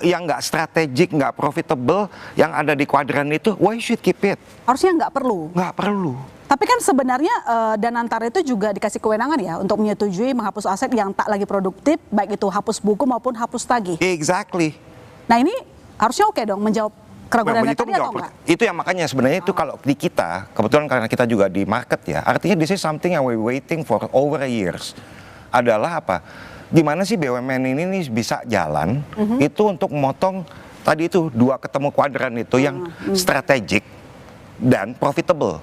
yang nggak strategik, nggak profitable yang ada di kuadran itu, why you should keep it? Harusnya nggak perlu. Nggak perlu. Tapi kan sebenarnya Danantara itu juga dikasih kewenangan ya untuk menyetujui menghapus aset yang tak lagi produktif, baik itu hapus buku maupun hapus tagih. Exactly. Nah ini harusnya oke dong menjawab keraguan Anda tadi atau enggak? Itu yang makanya sebenarnya itu kalau di kita, kebetulan karena kita juga di market ya, artinya this is something yang we waiting for over years. Adalah apa? Gimana sih BUMN ini bisa jalan itu untuk memotong tadi itu dua ketemu kuadran itu yang strategic dan profitable.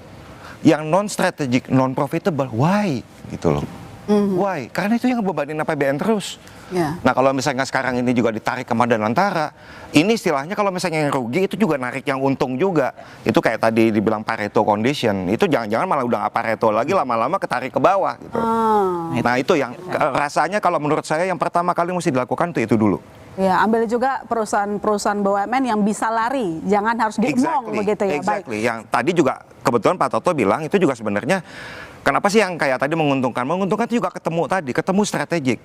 Yang non-strategic, non-profitable, why? Gitu loh. Why? Karena itu yang ngebebanin APBN terus. Nah kalau misalnya sekarang ini juga ditarik ke Danantara, ini istilahnya kalau misalnya yang rugi itu juga narik yang untung juga. Itu kayak tadi dibilang Pareto condition, itu jangan-jangan malah udah nggak Pareto lagi, lama-lama ketarik ke bawah gitu. Nah itu yang rasanya kalau menurut saya yang pertama kali mesti dilakukan itu dulu. Ya, ambil juga perusahaan-perusahaan BUMN yang bisa lari, jangan harus diemong begitu ya. Exactly. Yang tadi juga kebetulan Pak Toto bilang itu juga sebenarnya kenapa sih yang kayak tadi menguntungkan? Menguntungkan itu juga ketemu strategik.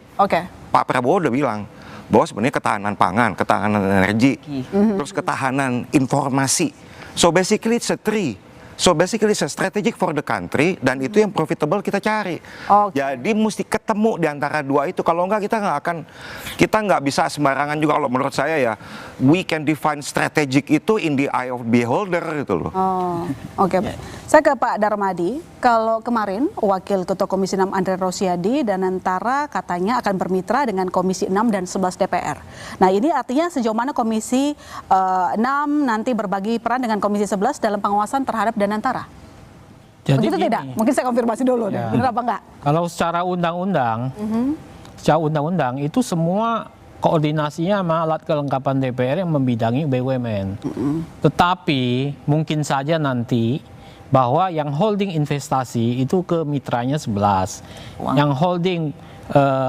Pak Prabowo udah bilang bahwa sebenarnya ketahanan pangan, ketahanan energi, terus ketahanan informasi. So basically it's a three. So basically it's a strategic for the country dan itu yang profitable kita cari. Jadi mesti ketemu di antara dua itu. Kalau enggak kita nggak bisa sembarangan juga kalau menurut saya ya. We can define strategic itu in the eye of beholder gitu loh. Saya ke Pak Darmadi. Kalau kemarin Wakil Ketua Komisi 6 Andre Rosiadi dan Danantara katanya akan bermitra dengan Komisi 6 dan 11 DPR. Nah ini artinya sejauh mana Komisi 6 nanti berbagi peran dengan Komisi 11 dalam pengawasan terhadap Danantara? Jadi Begitu gini, tidak? Mungkin saya konfirmasi dulu deh, benar apa enggak? kalau secara undang-undang itu semua koordinasinya sama alat kelengkapan DPR yang membidangi BUMN. Tetapi mungkin saja nanti bahwa yang holding investasi itu ke mitranya 11, yang holding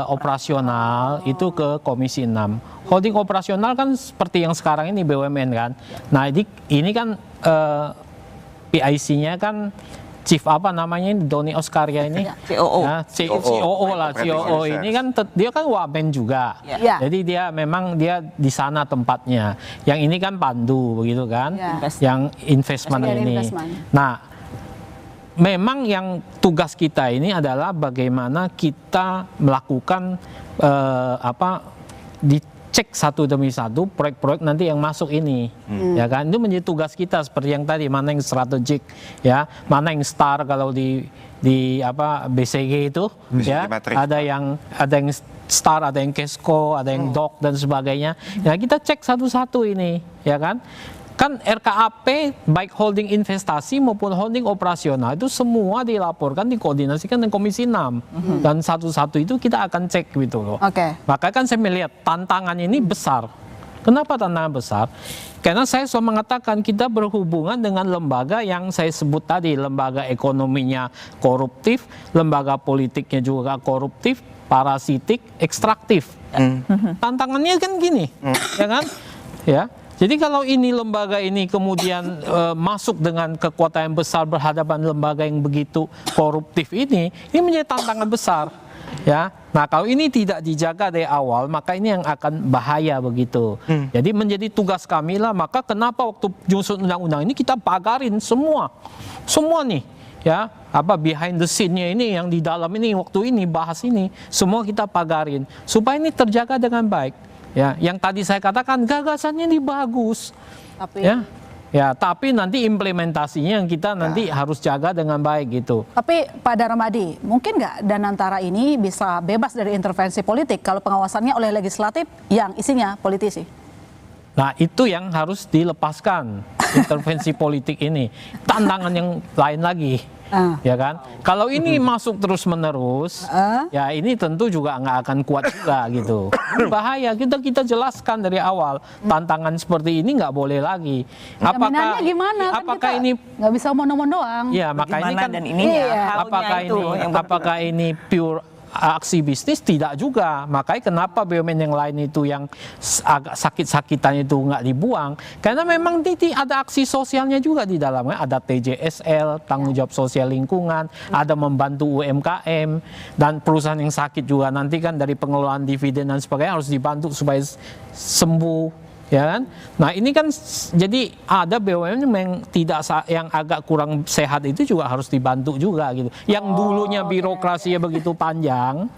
operasional itu ke Komisi 6. Holding operasional kan seperti yang sekarang ini BUMN kan. Nah ini kan PIC-nya kan Chief apa namanya ini Doni Oskarya ini, COO. ya, COO lah, COO ini kan dia kan wamen juga, jadi dia memang dia di sana tempatnya. Yang ini kan Pandu begitu kan, yang investment ini. Nah, memang yang tugas kita ini adalah bagaimana kita melakukan dicek satu demi satu proyek-proyek nanti yang masuk ini, ya kan, itu menjadi tugas kita seperti yang tadi, mana yang strategik, ya, mana yang star kalau di BCG itu, ya, ada yang star, ada yang Kesko, ada yang DOC dan sebagainya. Ya kita cek satu-satu ini, ya kan. Kan RKAP baik holding investasi maupun holding operasional itu semua dilaporkan, dikoordinasikan dengan Komisi 6 dan satu-satu itu kita akan cek gitu loh. Maka kan saya melihat tantangan ini besar. Kenapa tantangan besar? Karena saya selalu mengatakan kita berhubungan dengan lembaga yang saya sebut tadi, lembaga ekonominya koruptif, lembaga politiknya juga koruptif, parasitik, ekstraktif. Tantangannya kan gini, ya kan? Ya. Jadi kalau ini lembaga ini kemudian masuk dengan kekuatan yang besar berhadapan lembaga yang begitu koruptif ini menjadi tantangan besar, ya. Nah kalau ini tidak dijaga dari awal, maka ini yang akan bahaya begitu. Jadi menjadi tugas kami lah. Maka kenapa waktu nyusun undang-undang ini kita pagarin semua nih, ya, behind the scene-nya ini yang di dalam ini waktu ini bahas ini semua kita pagarin supaya ini terjaga dengan baik. Ya, yang tadi saya katakan gagasannya ini bagus, tapi nanti implementasinya yang kita nanti harus jaga dengan baik gitu. Tapi Pak Darmadi, mungkin nggak Danantara ini bisa bebas dari intervensi politik kalau pengawasannya oleh legislatif yang isinya politisi? Nah itu yang harus dilepaskan, intervensi politik ini. Tantangan yang lain lagi. Ya kan, kalau ini masuk terus menerus, ya ini tentu juga nggak akan kuat juga gitu. Ini bahaya. Kita jelaskan dari awal tantangan seperti ini nggak boleh lagi. Apakah gimana? Apakah ini nggak bisa omong-omong doang? Ya makanya ini kan dan ininya, apakah ini pure aksi bisnis? Tidak juga. Makanya kenapa BUMN yang lain itu yang agak sakit-sakitan itu nggak dibuang, karena memang ada aksi sosialnya juga di dalamnya. Ada TJSL, tanggung jawab sosial lingkungan, ada membantu UMKM, dan perusahaan yang sakit juga nanti kan dari pengelolaan dividen dan sebagainya harus dibantu supaya sembuh, ya kan. Nah ini kan jadi ada BUMN yang agak kurang sehat itu juga harus dibantu juga gitu. Yang dulunya birokrasinya begitu panjang.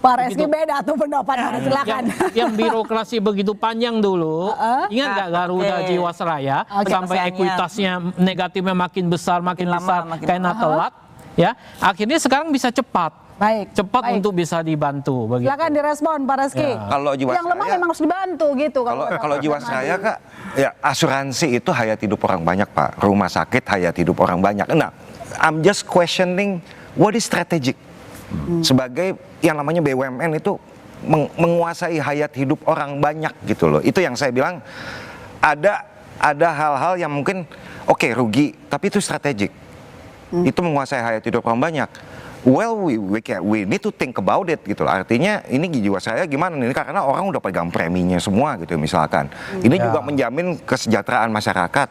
Pak Reski beda tuh pendapatnya, silakan. Yang birokrasi begitu panjang dulu, ingat nggak Garuda Jiwasraya sampai ekuitasnya negatifnya makin besar karena telat, ya. Akhirnya sekarang bisa cepat. Cepat untuk bisa dibantu. Begitu. Silakan direspon Pak Reski. Kalau yang lemah memang harus dibantu gitu. Kalau Jiwasraya Kak, ya asuransi itu hayat hidup orang banyak Pak. Rumah sakit hayat hidup orang banyak. Nah, I'm just questioning what is strategic. Sebagai yang namanya BUMN itu menguasai hayat hidup orang banyak gitu loh. Itu yang saya bilang ada hal-hal yang mungkin rugi, tapi itu strategik. Itu menguasai hayat hidup orang banyak. Well, we need to think about it gitu loh. Artinya ini Jiwasraya gimana nih? Karena orang udah pegang preminya semua gitu misalkan. Ini juga menjamin kesejahteraan masyarakat.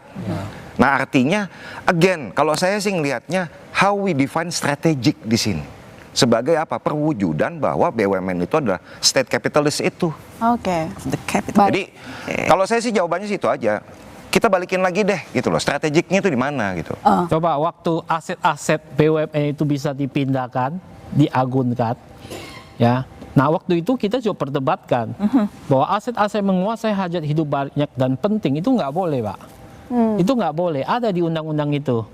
Nah artinya, again, kalau saya sih ngelihatnya how we define strategic di sini. Sebagai apa? Perwujudan bahwa BUMN itu adalah state capitalist itu. Jadi kalau saya sih jawabannya situ aja. Kita balikin lagi deh gitu loh, strategiknya itu di mana gitu. Coba waktu aset-aset BUMN itu bisa dipindahkan, diagunkan, ya. Nah waktu itu kita juga perdebatkan bahwa aset-aset menguasai hajat hidup banyak dan penting itu nggak boleh, Pak. Itu nggak boleh, ada di undang-undang itu.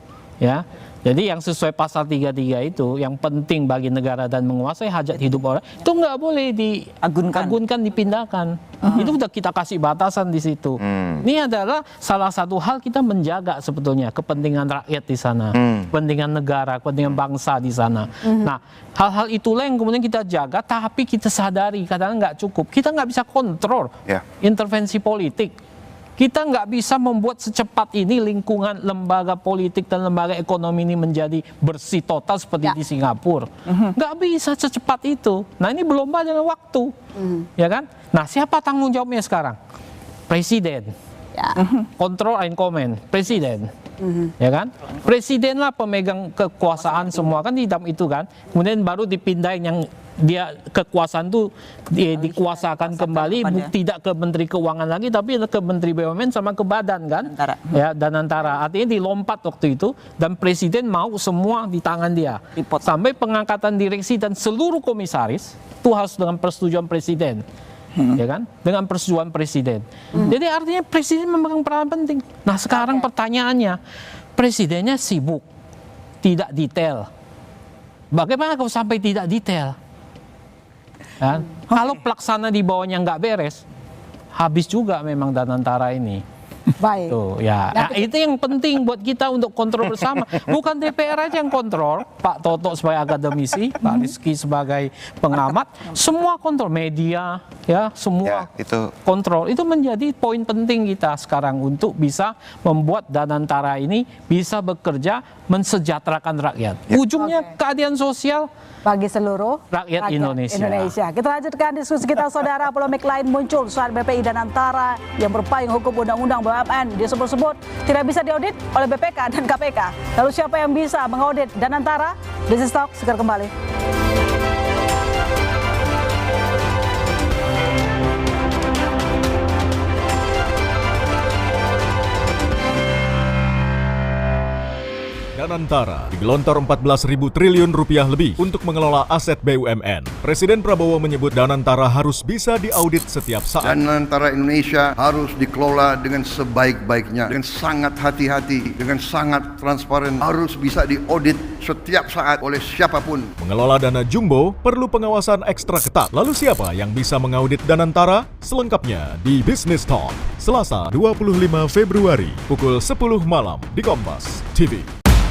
ya. Jadi yang sesuai pasal 33 itu, yang penting bagi negara dan menguasai hajat hidup orang, itu nggak boleh diagunkan, dipindahkan. Itu udah kita kasih batasan di situ. Ini adalah salah satu hal kita menjaga sebetulnya kepentingan rakyat di sana, kepentingan negara, kepentingan bangsa di sana. Nah, hal-hal itulah yang kemudian kita jaga, tapi kita sadari kadang-kadang nggak cukup. Kita nggak bisa kontrol intervensi politik. Kita nggak bisa membuat secepat ini lingkungan lembaga politik dan lembaga ekonomi ini menjadi bersih total seperti di Singapura. Nggak bisa secepat itu. Nah, ini berlomba dengan waktu, ya kan? Nah, siapa tanggung jawabnya sekarang? Presiden. Control and command, presiden. Ya kan? Presidenlah pemegang kekuasaan semua kan di dalam itu kan. Kemudian baru dipindahin yang dia kekuasaan itu dikuasakan kembali tidak ke Menteri Keuangan lagi tapi ke Menteri BUMN sama ke Badan kan ya, Danantara. Artinya dilompat waktu itu dan presiden mau semua di tangan dia sampai pengangkatan direksi dan seluruh komisaris itu harus dengan persetujuan presiden. Ya kan, dengan persetujuan presiden. Jadi artinya presiden memegang peran penting. Nah, sekarang pertanyaannya, presidennya sibuk, tidak detail. Bagaimana kalau sampai tidak detail? Ya, kalau pelaksana di bawahnya nggak beres, habis juga memang Danantara ini. Baik. Tuh, ya. Nah, itu yang penting buat kita untuk kontrol bersama. Bukan DPR aja yang kontrol, Pak Toto sebagai akademisi, Pak Rizky sebagai pengamat, semua kontrol, media, ya semua itu kontrol. Itu menjadi poin penting kita sekarang untuk bisa membuat Danantara ini bisa bekerja mensejahterakan rakyat. Ujungnya keadilan sosial bagi seluruh rakyat Indonesia. Kita lanjutkan diskusi kita, saudara. Polemik lain muncul soal BPI Danantara yang berpayung hukum undang-undang BUMN disebut-sebut tidak bisa diaudit oleh BPK dan KPK. Lalu siapa yang bisa mengaudit Danantara? Business Talk segera kembali. Danantara digelontor 14.000 triliun rupiah lebih untuk mengelola aset BUMN. Presiden Prabowo menyebut Danantara harus bisa diaudit setiap saat. Danantara Indonesia harus dikelola dengan sebaik-baiknya, dengan sangat hati-hati, dengan sangat transparan, harus bisa diaudit setiap saat oleh siapapun. Mengelola dana jumbo perlu pengawasan ekstra ketat. Lalu siapa yang bisa mengaudit Danantara? Selengkapnya di Business Talk, Selasa 25 Februari pukul 10 malam di Kompas TV.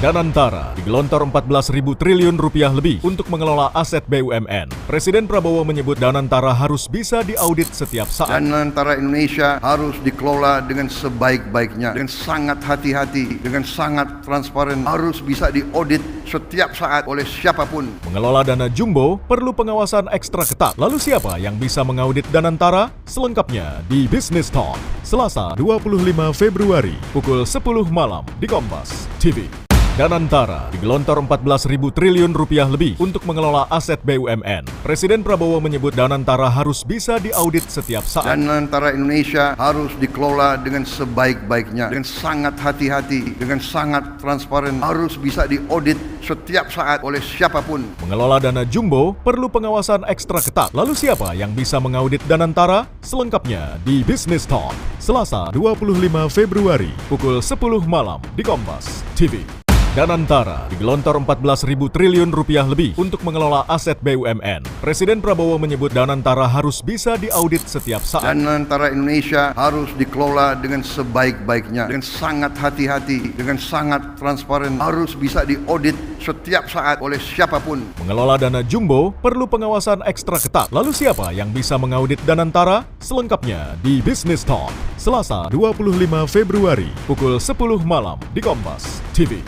Danantara digelontor 14.000 triliun rupiah lebih untuk mengelola aset BUMN. Presiden Prabowo menyebut Danantara harus bisa diaudit setiap saat. Danantara Indonesia harus dikelola dengan sebaik-baiknya, dengan sangat hati-hati, dengan sangat transparan, harus bisa diaudit setiap saat oleh siapapun. Mengelola dana jumbo perlu pengawasan ekstra ketat. Lalu siapa yang bisa mengaudit Danantara? Selengkapnya di Business Talk, Selasa 25 Februari pukul 10 malam di Kompas TV. Danantara digelontor 14.000 triliun rupiah lebih untuk mengelola aset BUMN. Presiden Prabowo menyebut Danantara harus bisa diaudit setiap saat. Danantara Indonesia harus dikelola dengan sebaik-baiknya, dengan sangat hati-hati, dengan sangat transparan, harus bisa diaudit setiap saat oleh siapapun. Mengelola dana jumbo perlu pengawasan ekstra ketat. Lalu siapa yang bisa mengaudit Danantara? Selengkapnya di Business Talk, Selasa 25 Februari pukul 10 malam di Kompas TV. Danantara digelontor 14.000 triliun rupiah lebih untuk mengelola aset BUMN. Presiden Prabowo menyebut Danantara harus bisa diaudit setiap saat. Danantara Indonesia harus dikelola dengan sebaik-baiknya, dengan sangat hati-hati, dengan sangat transparan, harus bisa diaudit setiap saat oleh siapapun. Mengelola dana jumbo perlu pengawasan ekstra ketat. Lalu siapa yang bisa mengaudit Danantara? Selengkapnya di Business Talk, Selasa 25 Februari pukul 10 malam di Kompas TV.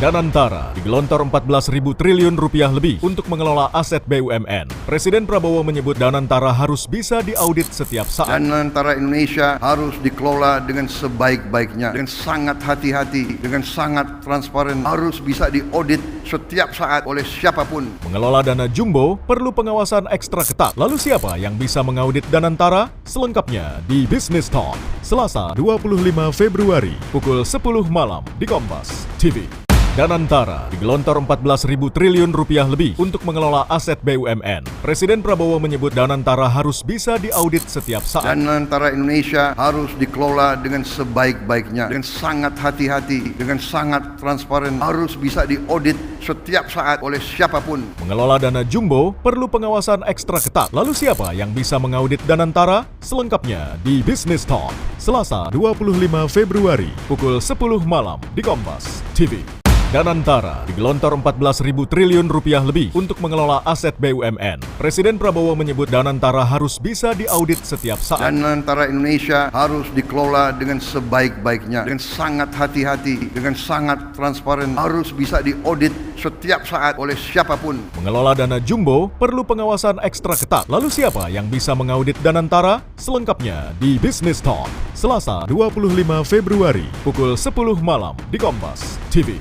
Danantara digelontor 14.000 triliun rupiah lebih untuk mengelola aset BUMN. Presiden Prabowo menyebut Danantara harus bisa diaudit setiap saat. Danantara Indonesia harus dikelola dengan sebaik-baiknya, dengan sangat hati-hati, dengan sangat transparan, harus bisa diaudit setiap saat oleh siapapun. Mengelola dana jumbo perlu pengawasan ekstra ketat. Lalu siapa yang bisa mengaudit Danantara? Selengkapnya di Business Talk, Selasa 25 Februari pukul 10 malam di Kompas TV. Danantara digelontor 14.000 triliun rupiah lebih untuk mengelola aset BUMN. Presiden Prabowo menyebut Danantara harus bisa diaudit setiap saat. Danantara Indonesia harus dikelola dengan sebaik-baiknya, dengan sangat hati-hati, dengan sangat transparan, harus bisa diaudit setiap saat oleh siapapun. Mengelola dana jumbo perlu pengawasan ekstra ketat. Lalu siapa yang bisa mengaudit Danantara? Selengkapnya di Business Talk, Selasa 25 Februari, pukul 10 malam di Kompas TV. Danantara digelontor 14.000 triliun rupiah lebih untuk mengelola aset BUMN. Presiden Prabowo menyebut Danantara harus bisa diaudit setiap saat. Danantara Indonesia harus dikelola dengan sebaik-baiknya, dengan sangat hati-hati, dengan sangat transparan, harus bisa diaudit setiap saat oleh siapapun. Mengelola dana jumbo perlu pengawasan ekstra ketat. Lalu siapa yang bisa mengaudit Danantara? Selengkapnya di Business Talk, Selasa 25 Februari, pukul 10 malam di Kompas TV.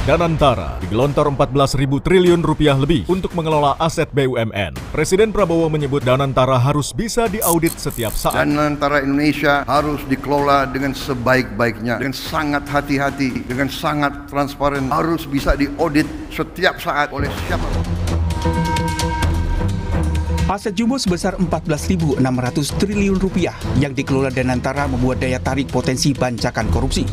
Danantara digelontor 14.000 triliun rupiah lebih untuk mengelola aset BUMN. Presiden Prabowo menyebut Danantara harus bisa diaudit setiap saat. Danantara Indonesia harus dikelola dengan sebaik-baiknya, dengan sangat hati-hati, dengan sangat transparan, harus bisa diaudit setiap saat oleh siapapun. Aset jumbo sebesar 14.600 triliun rupiah yang dikelola Danantara membuat daya tarik potensi bancakan korupsi.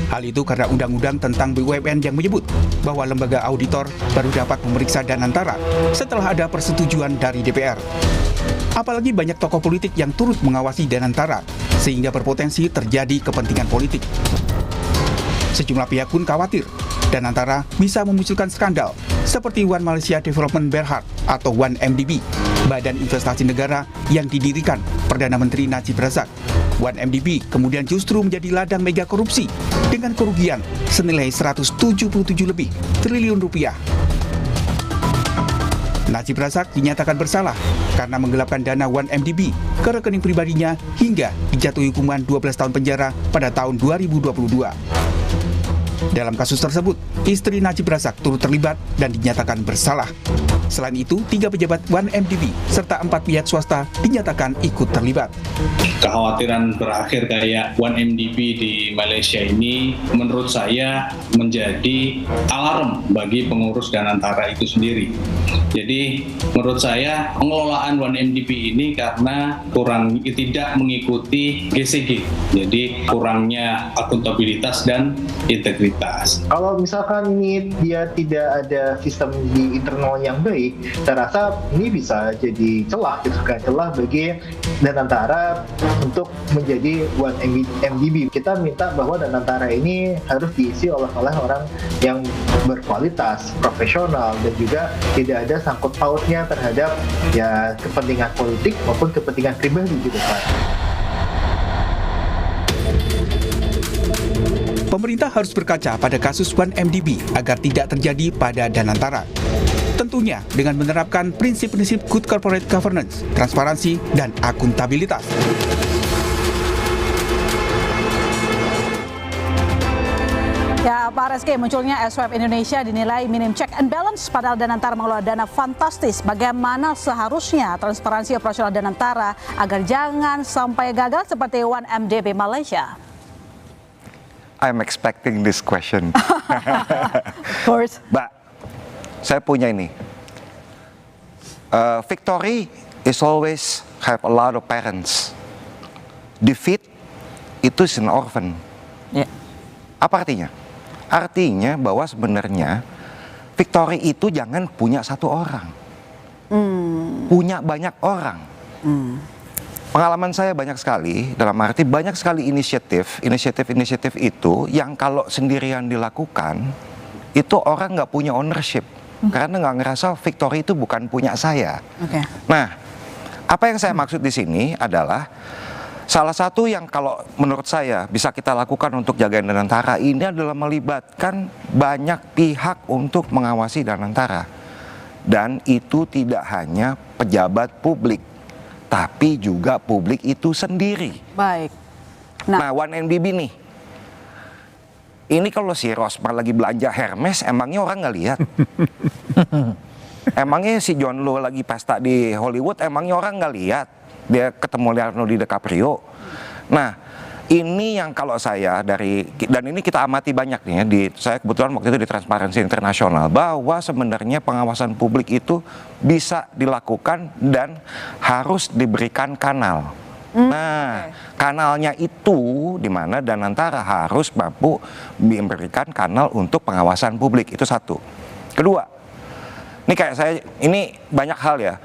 Hal itu karena undang-undang tentang BUMN yang menyebut bahwa lembaga auditor baru dapat memeriksa Danantara setelah ada persetujuan dari DPR. Apalagi banyak tokoh politik yang turut mengawasi Danantara sehingga berpotensi terjadi kepentingan politik. Sejumlah pihak pun khawatir Danantara bisa memunculkan skandal seperti One Malaysia Development Berhad atau 1MDB, badan investasi negara yang didirikan Perdana Menteri Najib Razak. 1MDB kemudian justru menjadi ladang mega korupsi dengan kerugian senilai 177 lebih triliun rupiah. Najib Razak dinyatakan bersalah karena menggelapkan dana 1MDB ke rekening pribadinya hingga dijatuhi hukuman 12 tahun penjara pada tahun 2022. Dalam kasus tersebut, istri Najib Razak turut terlibat dan dinyatakan bersalah. Selain itu, 3 pejabat 1MDB serta 4 pihak swasta dinyatakan ikut terlibat. Kekhawatiran berakhir kayak 1MDB di Malaysia ini menurut saya menjadi alarm bagi pengurus Danantara itu sendiri. Jadi menurut saya pengelolaan 1MDB ini karena tidak mengikuti GCG, jadi kurangnya akuntabilitas dan integritas. Kalau misalkan ini dia tidak ada sistem di internal yang baik, saya rasa ini bisa jadi celah gitu kan, celah bagi Danantara untuk menjadi 1MDB. Kita minta bahwa Danantara ini harus diisi oleh orang yang berkualitas, profesional, dan juga tidak ada sangkut pautnya terhadap ya kepentingan politik maupun kepentingan pribadi gitu kan. Pemerintah harus berkaca pada kasus 1MDB agar tidak terjadi pada Danantara. Tentunya dengan menerapkan prinsip-prinsip good corporate governance, transparansi, dan akuntabilitas. Ya, Pak Reski, munculnya SWF Indonesia dinilai minim check and balance, padahal Danantara mengelola dana fantastis. Bagaimana seharusnya transparansi operasional Danantara agar jangan sampai gagal seperti 1MDB Malaysia? I'm expecting this question. Of course. Mbak, saya punya ini. Victory is always have a lot of parents. Defeat itu is an orphan. Yeah. Apa artinya? Artinya bahwa sebenarnya victory itu jangan punya satu orang, punya banyak orang. Pengalaman saya banyak sekali, dalam arti banyak sekali inisiatif itu yang kalau sendirian dilakukan, itu orang nggak punya ownership, karena nggak ngerasa victory itu bukan punya saya. Okay. Nah, apa yang saya maksud di sini adalah salah satu yang kalau menurut saya bisa kita lakukan untuk jagain Danantara ini adalah melibatkan banyak pihak untuk mengawasi Danantara. Dan itu tidak hanya pejabat publik, tapi juga publik itu sendiri. Baik. Nah 1MDB nih, ini kalau si Rosmar lagi belanja Hermes, emangnya orang nggak lihat? Emangnya si John Low lagi pesta di Hollywood, emangnya orang nggak lihat? Dia ketemu Leonardo DiCaprio. Nah, ini yang kalau saya dan ini kita amati banyak nih ya, saya kebetulan waktu itu di Transparency International, bahwa sebenarnya pengawasan publik itu bisa dilakukan dan harus diberikan kanal. Nah, kanalnya itu di mana Danantara harus mampu memberikan kanal untuk pengawasan publik, itu satu. Kedua, ini banyak hal ya.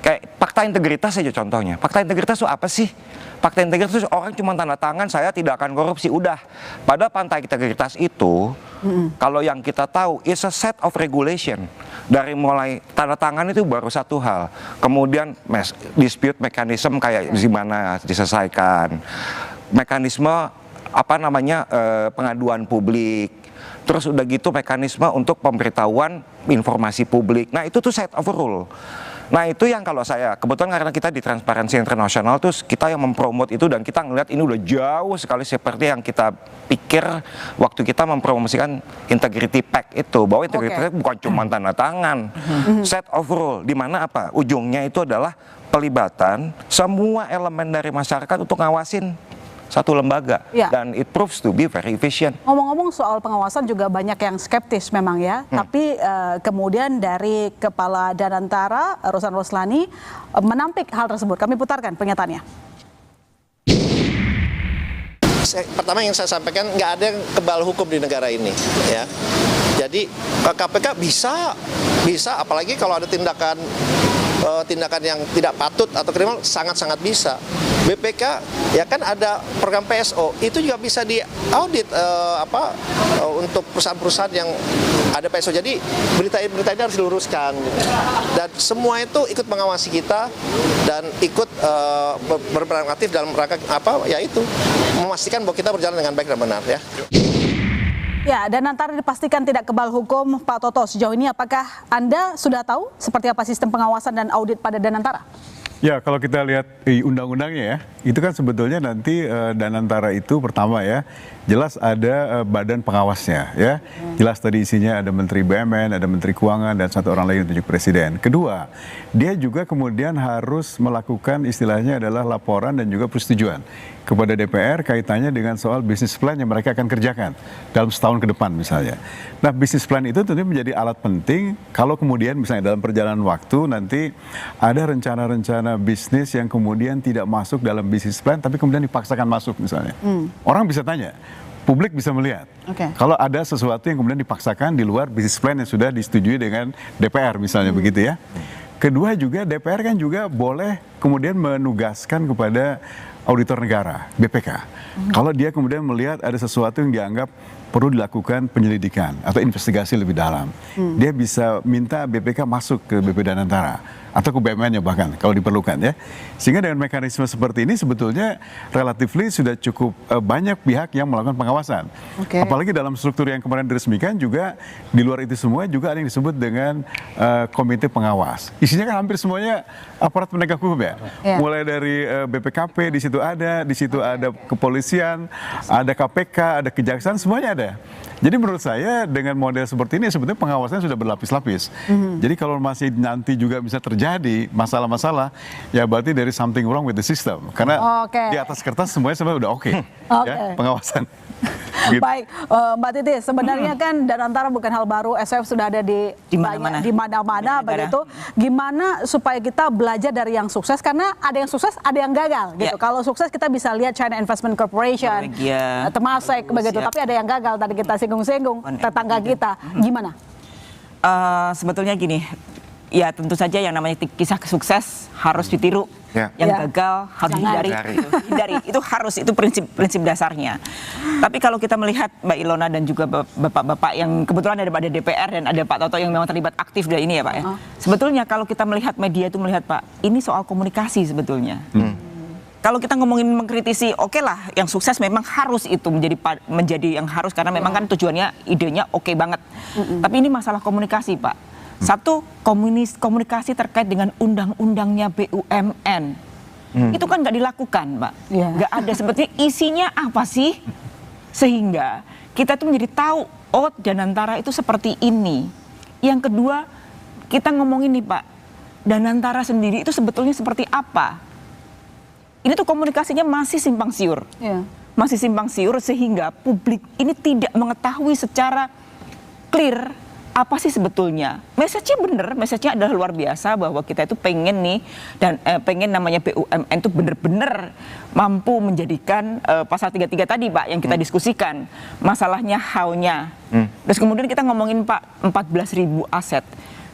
Kayak fakta integritas saja contohnya. Fakta integritas itu apa sih? Fakta integritas itu orang cuma tanda tangan saya tidak akan korupsi, udah. Pada fakta integritas itu, kalau yang kita tahu is a set of regulation. Dari mulai tanda tangan itu baru satu hal. Kemudian dispute mechanism kayak gimana diselesaikan. Mekanisme pengaduan publik. Terus udah gitu mekanisme untuk pemberitahuan informasi publik. Nah, itu tuh set of rule. Nah, itu yang kalau saya, kebetulan karena kita di Transparency International tuh kita yang mempromot itu, dan kita ngelihat ini udah jauh sekali seperti yang kita pikir waktu kita mempromosikan Integrity Pact itu, bahwa Integrity Pact bukan cuma tanda tangan, set of rule, di mana apa? Ujungnya itu adalah pelibatan semua elemen dari masyarakat untuk ngawasin satu lembaga, dan it proves to be very efficient. Ngomong-ngomong soal pengawasan juga banyak yang skeptis memang ya, tapi kemudian dari Kepala Danantara Ruslan Ruslani menampik hal tersebut. Kami putarkan pernyataannya. Pertama yang saya sampaikan, nggak ada yang kebal hukum di negara ini, ya. Jadi KPK bisa, apalagi kalau ada tindakan yang tidak patut atau kriminal, sangat-sangat bisa. BPK ya kan ada program PSO, itu juga bisa diaudit untuk perusahaan-perusahaan yang ada PSO. Jadi berita ini harus diluruskan, dan semua itu ikut mengawasi kita dan ikut berperan aktif dalam rangka yaitu memastikan bahwa kita berjalan dengan baik dan benar, ya. Ya, Danantara dipastikan tidak kebal hukum. Pak Toto, sejauh ini apakah Anda sudah tahu seperti apa sistem pengawasan dan audit pada Danantara? Ya, kalau kita lihat di undang-undangnya ya, itu kan sebetulnya nanti Danantara itu pertama ya, jelas ada badan pengawasnya ya. Jelas tadi isinya ada Menteri BUMN, ada Menteri Keuangan, dan satu orang lagi ditunjuk Presiden. Kedua, dia juga kemudian harus melakukan istilahnya adalah laporan dan juga persetujuan kepada DPR kaitannya dengan soal bisnis plan yang mereka akan kerjakan dalam setahun ke depan misalnya. Nah, bisnis plan itu tentunya menjadi alat penting kalau kemudian misalnya dalam perjalanan waktu nanti ada rencana-rencana bisnis yang kemudian tidak masuk dalam bisnis plan tapi kemudian dipaksakan masuk misalnya. Orang bisa tanya, publik bisa melihat. Kalau ada sesuatu yang kemudian dipaksakan di luar bisnis plan yang sudah disetujui dengan DPR misalnya begitu ya. Kedua juga DPR kan juga boleh kemudian menugaskan kepada auditor negara, BPK. Kalau dia kemudian melihat ada sesuatu yang dianggap perlu dilakukan penyelidikan atau investigasi lebih dalam, dia bisa minta BPK masuk ke BP Danantara atau ke BUMN-nya bahkan kalau diperlukan ya. Sehingga dengan mekanisme seperti ini sebetulnya relatifly sudah cukup banyak pihak yang melakukan pengawasan. Apalagi dalam struktur yang kemarin diresmikan juga di luar itu semua juga ada yang disebut dengan komite pengawas. Isinya kan hampir semuanya aparat penegak hukum ya. Mulai dari BPKP di situ ada kepolisian, ada KPK, ada kejaksaan, semuanya ada. Jadi menurut saya dengan model seperti ini sebetulnya pengawasannya sudah berlapis-lapis. Jadi kalau masih nanti juga bisa terjadi masalah-masalah, ya berarti dari something wrong with the system. Karena di atas kertas semuanya udah oke. Ya, pengawasan. Gitu. Baik, Mbak Titi, sebenarnya kan Danantara bukan hal baru, SWF sudah ada di mana-mana begitu. Gimana supaya kita belajar dari yang sukses, karena ada yang sukses, ada yang gagal gitu. Kalau sukses kita bisa lihat China Investment Corporation, Temasek begitu, tapi ada yang gagal tadi kita singgung-singgung, tetangga kita. Gimana? Sebetulnya gini, ya tentu saja yang namanya kisah sukses harus ditiru. Yang gagal harus dihindari. Itu harus, itu prinsip dasarnya. Tapi kalau kita melihat Mbak Ilona dan juga bapak-bapak yang kebetulan ada pada DPR dan ada Pak Toto yang memang terlibat aktif dari ini ya Pak ya. Sebetulnya kalau kita melihat media itu melihat Pak, ini soal komunikasi sebetulnya. Kalau kita ngomongin mengkritisi, oke lah, yang sukses memang harus itu menjadi yang harus karena memang kan tujuannya, idenya oke banget. Tapi ini masalah komunikasi Pak. Satu, komunikasi terkait dengan undang-undangnya BUMN. Itu kan nggak dilakukan, Pak. Nggak ada sebetulnya isinya apa sih? Sehingga kita tuh menjadi tahu, oh Danantara itu seperti ini. Yang kedua, kita ngomongin nih Pak, Danantara sendiri itu sebetulnya seperti apa? Ini tuh komunikasinya masih simpang siur. masih simpang siur sehingga publik ini tidak mengetahui secara clear apa sih sebetulnya. Message-nya bener, message-nya adalah luar biasa bahwa kita itu pengen nih dan pengen namanya BUMN itu bener-bener mampu menjadikan pasal 33 tadi Pak yang kita diskusikan. Masalahnya how-nya. Terus kemudian kita ngomongin Pak 14.000 aset.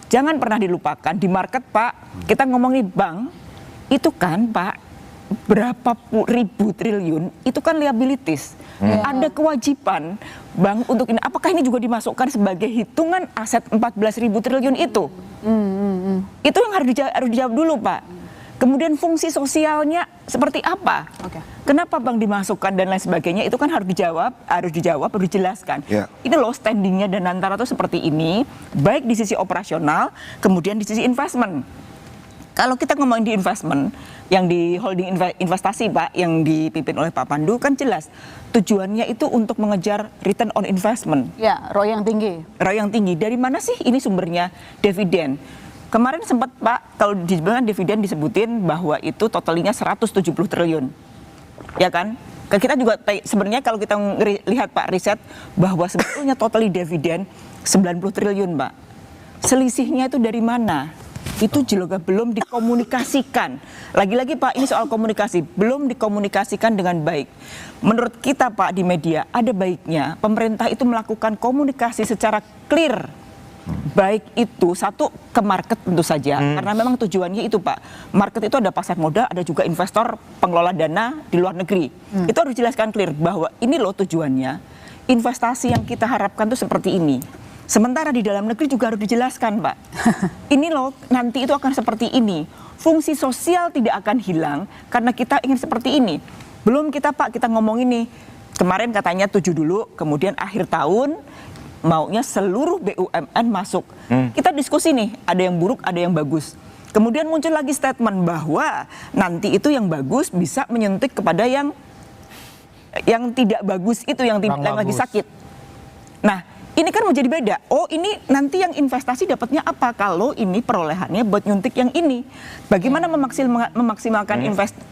Jangan pernah dilupakan di market Pak, kita ngomongin bank itu kan Pak berapa ribu triliun itu kan liabilities. Ada kewajiban bank untuk ini. Apakah ini juga dimasukkan sebagai hitungan aset 14.000 triliun itu? Itu yang harus dijawab dulu Pak. Kemudian fungsi sosialnya seperti apa? Kenapa bank dimasukkan dan lain sebagainya itu kan harus dijawab, harus dijelaskan. Ini loh standingnya Danantara itu seperti ini, baik di sisi operasional, kemudian di sisi investment. Kalau kita ngomongin di investment, yang di holding investasi Pak, yang dipimpin oleh Pak Pandu kan jelas tujuannya itu untuk mengejar return on investment. Ya, ROI yang tinggi. ROI yang tinggi. Dari mana sih ini sumbernya? Dividen. Kemarin sempat Pak, kalau dibilang dividen disebutin bahwa itu totalinya 170 triliun. Ya kan? Kita juga sebenarnya kalau kita lihat Pak riset bahwa sebetulnya totally dividen 90 triliun Pak. Selisihnya itu dari mana? Itu juga belum dikomunikasikan. Lagi-lagi Pak, ini soal komunikasi, belum dikomunikasikan dengan baik. Menurut kita Pak di media, ada baiknya pemerintah itu melakukan komunikasi secara clear. Baik itu satu ke market tentu saja, karena memang tujuannya itu Pak. Market itu ada pasar modal, ada juga investor pengelola dana di luar negeri. Itu harus dijelaskan clear bahwa ini loh tujuannya. Investasi yang kita harapkan tuh seperti ini. Sementara di dalam negeri juga harus dijelaskan Pak. Ini loh nanti itu akan seperti ini. Fungsi sosial tidak akan hilang karena kita ingin seperti ini. Belum kita Pak, kita ngomong ini. Kemarin katanya 7 dulu, kemudian akhir tahun maunya seluruh BUMN masuk. Kita diskusi nih, ada yang buruk, ada yang bagus. Kemudian muncul lagi statement bahwa nanti itu yang bagus bisa menyuntik kepada yang tidak bagus itu, yang lagi sakit. Nah, ini kan menjadi beda. Oh, ini nanti yang investasi dapatnya apa kalau ini perolehannya buat nyuntik yang ini. Bagaimana memaksimalkan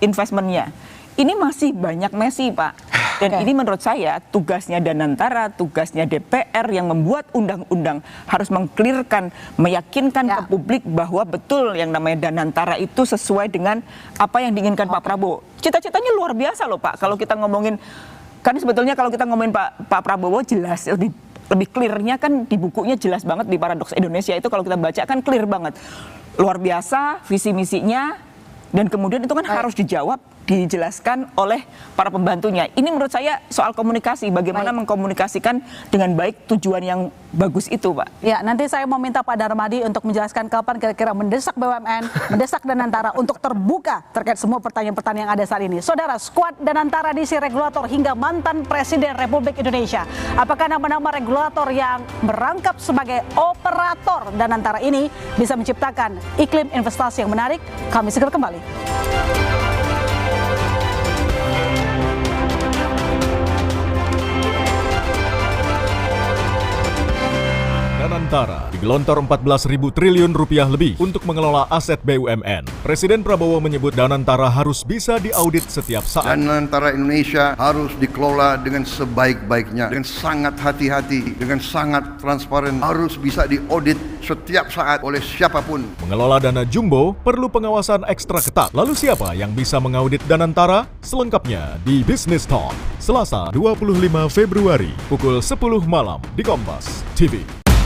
investmentnya? Ini masih banyak Messi, Pak. Dan ini menurut saya tugasnya Danantara, tugasnya DPR yang membuat undang-undang harus mengklirkan, meyakinkan ke publik bahwa betul yang namanya Danantara itu sesuai dengan apa yang diinginkan Pak Prabowo. Cita-citanya luar biasa loh, Pak. Kalau kita ngomongin, kan sebetulnya kalau kita ngomongin Pak Prabowo jelas lebih clear-nya kan di bukunya jelas banget, di Paradoks Indonesia itu kalau kita baca kan clear banget. Luar biasa visi misinya, dan kemudian itu kan harus dijawab, dijelaskan oleh para pembantunya. Ini menurut saya soal komunikasi, bagaimana mengkomunikasikan dengan baik tujuan yang bagus itu Pak. Ya, nanti saya mau minta Pak Darmadi untuk menjelaskan kapan kira-kira mendesak BUMN, mendesak Danantara untuk terbuka terkait semua pertanyaan-pertanyaan yang ada saat ini. Saudara, skuad Danantara diisi regulator hingga mantan Presiden Republik Indonesia. Apakah nama-nama regulator yang merangkap sebagai operator Danantara ini bisa menciptakan iklim investasi yang menarik? Kami segera kembali. Danantara digelontor 14.000 triliun rupiah lebih untuk mengelola aset BUMN. Presiden Prabowo menyebut Danantara harus bisa diaudit setiap saat. Danantara Indonesia harus dikelola dengan sebaik-baiknya, dengan sangat hati-hati, dengan sangat transparan, harus bisa diaudit setiap saat oleh siapapun. Mengelola dana jumbo perlu pengawasan ekstra ketat. Lalu siapa yang bisa mengaudit Danantara? Selengkapnya di Business Talk, Selasa 25 Februari pukul 10 malam di Kompas TV.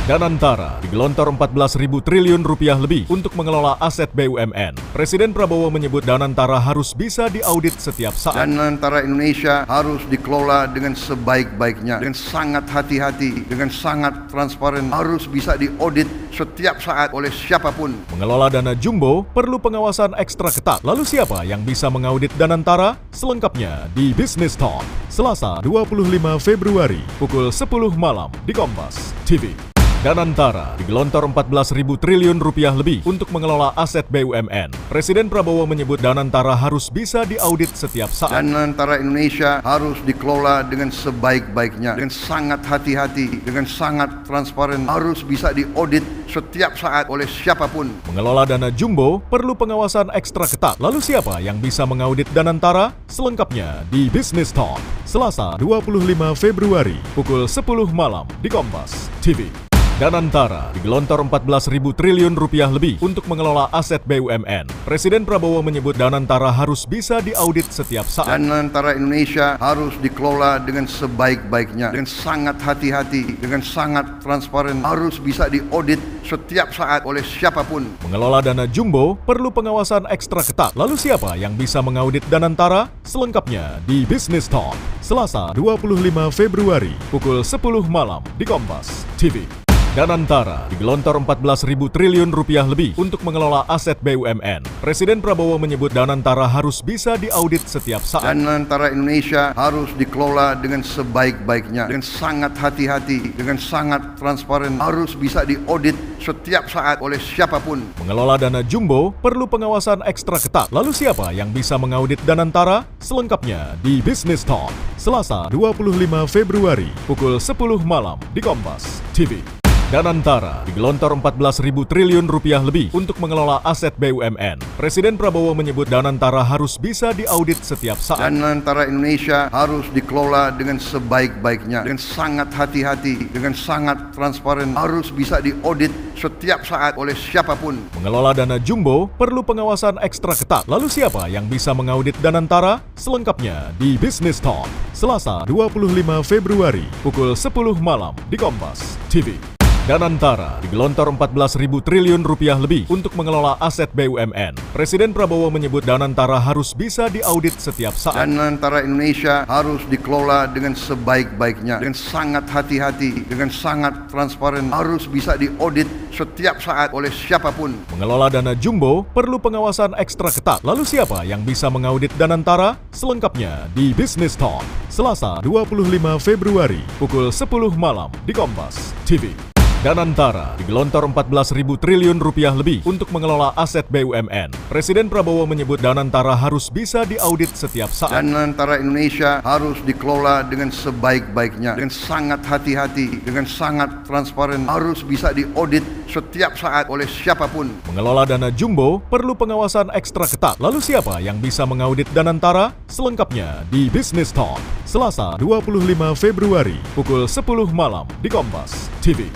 Danantara digelontor 14.000 triliun rupiah lebih untuk mengelola aset BUMN. Presiden Prabowo menyebut Danantara harus bisa diaudit setiap saat. Danantara Indonesia harus dikelola dengan sebaik-baiknya, dengan sangat hati-hati, dengan sangat transparan, harus bisa diaudit setiap saat oleh siapapun. Mengelola dana jumbo perlu pengawasan ekstra ketat. Lalu siapa yang bisa mengaudit Danantara? Selengkapnya di Business Talk, Selasa 25 Februari pukul 10 malam di Kompas TV. Danantara digelontor 14.000 triliun rupiah lebih untuk mengelola aset BUMN. Presiden Prabowo menyebut Danantara harus bisa diaudit setiap saat. Danantara Indonesia harus dikelola dengan sebaik-baiknya, dengan sangat hati-hati, dengan sangat transparan, harus bisa diaudit setiap saat oleh siapapun. Mengelola dana jumbo perlu pengawasan ekstra ketat. Lalu siapa yang bisa mengaudit Danantara? Selengkapnya di Business Talk, Selasa 25 Februari, pukul 10 malam di Kompas TV. Danantara digelontor 14.000 triliun rupiah lebih untuk mengelola aset BUMN. Presiden Prabowo menyebut Danantara harus bisa diaudit setiap saat. Danantara Indonesia harus dikelola dengan sebaik-baiknya, dengan sangat hati-hati, dengan sangat transparan, harus bisa diaudit setiap saat oleh siapapun. Mengelola dana jumbo perlu pengawasan ekstra ketat. Lalu siapa yang bisa mengaudit Danantara? Selengkapnya di Business Talk, Selasa 25 Februari, pukul 10 malam di Kompas TV. Danantara digelontor 14.000 triliun rupiah lebih untuk mengelola aset BUMN. Presiden Prabowo menyebut Danantara harus bisa diaudit setiap saat. Danantara Indonesia harus dikelola dengan sebaik-baiknya, dengan sangat hati-hati, dengan sangat transparan, harus bisa diaudit setiap saat oleh siapapun. Mengelola dana jumbo perlu pengawasan ekstra ketat. Lalu siapa yang bisa mengaudit Danantara? Selengkapnya di Business Talk, Selasa 25 Februari, pukul 10 malam di Kompas TV. Danantara digelontor 14.000 triliun rupiah lebih untuk mengelola aset BUMN. Presiden Prabowo menyebut Danantara harus bisa diaudit setiap saat. Danantara Indonesia harus dikelola dengan sebaik-baiknya, dengan sangat hati-hati, dengan sangat transparan, harus bisa diaudit setiap saat oleh siapapun. Mengelola dana jumbo perlu pengawasan ekstra ketat. Lalu siapa yang bisa mengaudit Danantara? Selengkapnya di Business Talk, Selasa 25 Februari, pukul 10 malam di Kompas TV. Danantara digelontor 14.000 triliun rupiah lebih untuk mengelola aset BUMN. Presiden Prabowo menyebut Danantara harus bisa diaudit setiap saat. Danantara Indonesia harus dikelola dengan sebaik-baiknya, dengan sangat hati-hati, dengan sangat transparan, harus bisa diaudit setiap saat oleh siapapun. Mengelola dana jumbo perlu pengawasan ekstra ketat. Lalu siapa yang bisa mengaudit Danantara? Selengkapnya di Business Talk, Selasa 25 Februari, pukul 10 malam di Kompas TV. Danantara digelontor 14.000 triliun rupiah lebih untuk mengelola aset BUMN. Presiden Prabowo menyebut Danantara harus bisa diaudit setiap saat. Danantara Indonesia harus dikelola dengan sebaik-baiknya, dengan sangat hati-hati, dengan sangat transparan, harus bisa diaudit setiap saat oleh siapapun. Mengelola dana jumbo perlu pengawasan ekstra ketat. Lalu siapa yang bisa mengaudit Danantara? Selengkapnya di Business Talk, Selasa 25 Februari, pukul 10 malam di Kompas TV.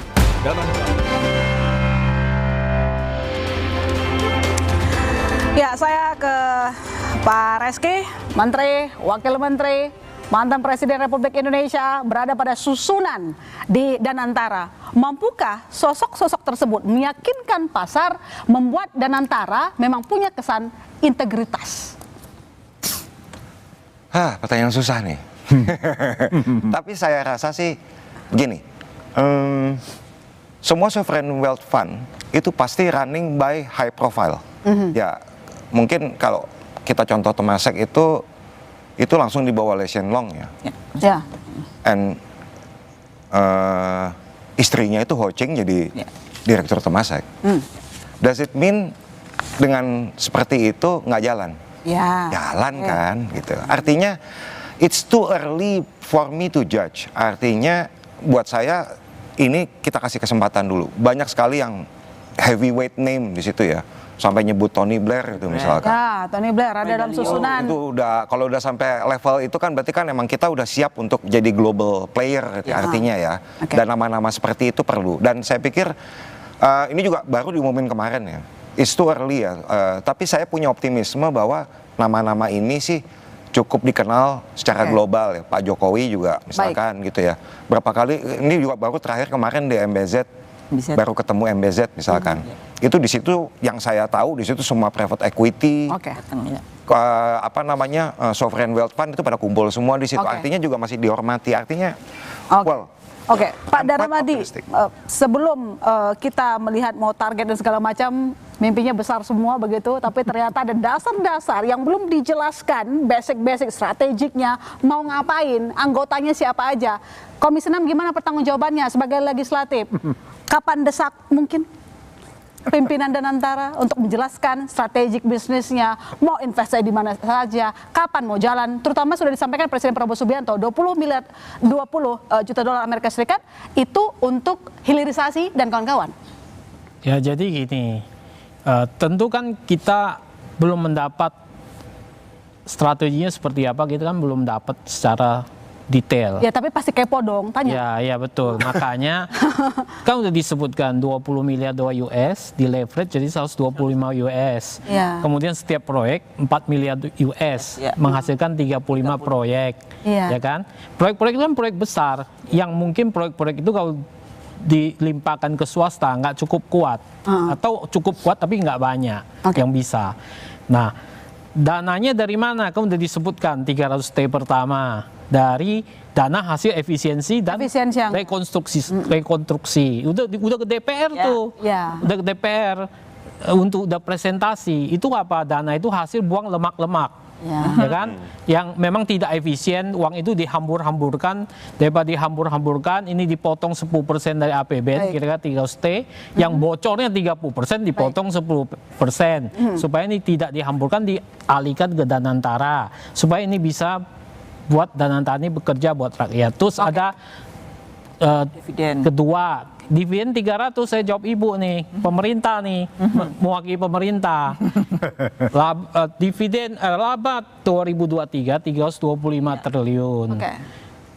Ya, saya ke Pak Reski, Menteri, Wakil Menteri, mantan Presiden Republik Indonesia berada pada susunan di Danantara. Mampukah sosok-sosok tersebut meyakinkan pasar membuat Danantara memang punya kesan integritas? Pertanyaan susah nih. Tapi saya rasa sih begini. Semua sovereign wealth fund itu pasti running by high profile. Ya, mungkin kalau kita contoh Temasek itu langsung di bawah Lee Hsien Loong ya. Ya. And istrinya itu Ho Ching jadi direktur Temasek. Does it mean dengan seperti itu nggak jalan? Ya. Jalan kan, gitu. Artinya it's too early for me to judge. Artinya buat saya ini kita kasih kesempatan dulu. Banyak sekali yang heavyweight name di situ ya. Sampai nyebut Tony Blair itu misalkan. Ya, Tony Blair ada dalam susunan. Itu udah, kalau udah sampai level itu kan berarti kan emang kita udah siap untuk jadi global player artinya ya. Dan nama-nama seperti itu perlu. Dan saya pikir ini juga baru diumumin kemarin ya. It's too early ya. Tapi saya punya optimisme bahwa nama-nama ini sih cukup dikenal secara global ya. Pak Jokowi juga misalkan gitu ya. Berapa kali, ini juga baru terakhir kemarin di MBZ, baru ketemu MBZ misalkan. Itu di situ yang saya tahu, di situ semua private equity, sovereign wealth fund itu pada kumpul semua di situ. Artinya juga masih dihormati. Artinya, Pak Daramadi, sebelum kita melihat mau target dan segala macam, mimpinya besar semua begitu, tapi ternyata ada dasar-dasar yang belum dijelaskan, basic-basic strategiknya, mau ngapain, anggotanya siapa aja. Komisi 6 gimana pertanggungjawabannya sebagai legislatif? Kapan desak mungkin pimpinan Danantara untuk menjelaskan strategik bisnisnya, mau investasi di mana saja, kapan mau jalan, terutama sudah disampaikan Presiden Prabowo Subianto 20 juta dolar Amerika Serikat itu untuk hilirisasi dan kawan-kawan. Ya jadi gini, tentu kan kita belum mendapat strateginya seperti apa, kita kan belum dapat secara detail. Ya tapi pasti kepo dong, tanya. Ya betul. Makanya kan udah disebutkan 20 miliar dolar US di leverage jadi 125 US. Ya. Kemudian setiap proyek 4 miliar US menghasilkan 35 proyek. Ya kan? Proyek-proyek itu kan proyek besar yang mungkin proyek-proyek itu kalau dilimpahkan ke swasta nggak cukup kuat atau cukup kuat tapi nggak banyak yang bisa. Nah, dananya dari mana? Kan udah disebutkan 300T pertama dari dana hasil efisiensi dan rekonstruksi. Udah ke DPR tuh. Udah ke DPR untuk udah presentasi. Itu apa? Dana itu hasil buang lemak-lemak. Ya kan? Yang memang tidak efisien, uang itu dihambur-hamburkan, daripada dihambur-hamburkan ini dipotong 10% dari APBN kira-kira 300T, yang bocornya 30% dipotong 10%, supaya ini tidak dihamburkan, dialihkan ke Danantara, supaya ini bisa buat Danantara ini bekerja buat rakyat. Terus ada kedua, dividen 300, saya jawab ibu nih, pemerintah nih, mewakili pemerintah. Dividen laba 2023 325 triliun.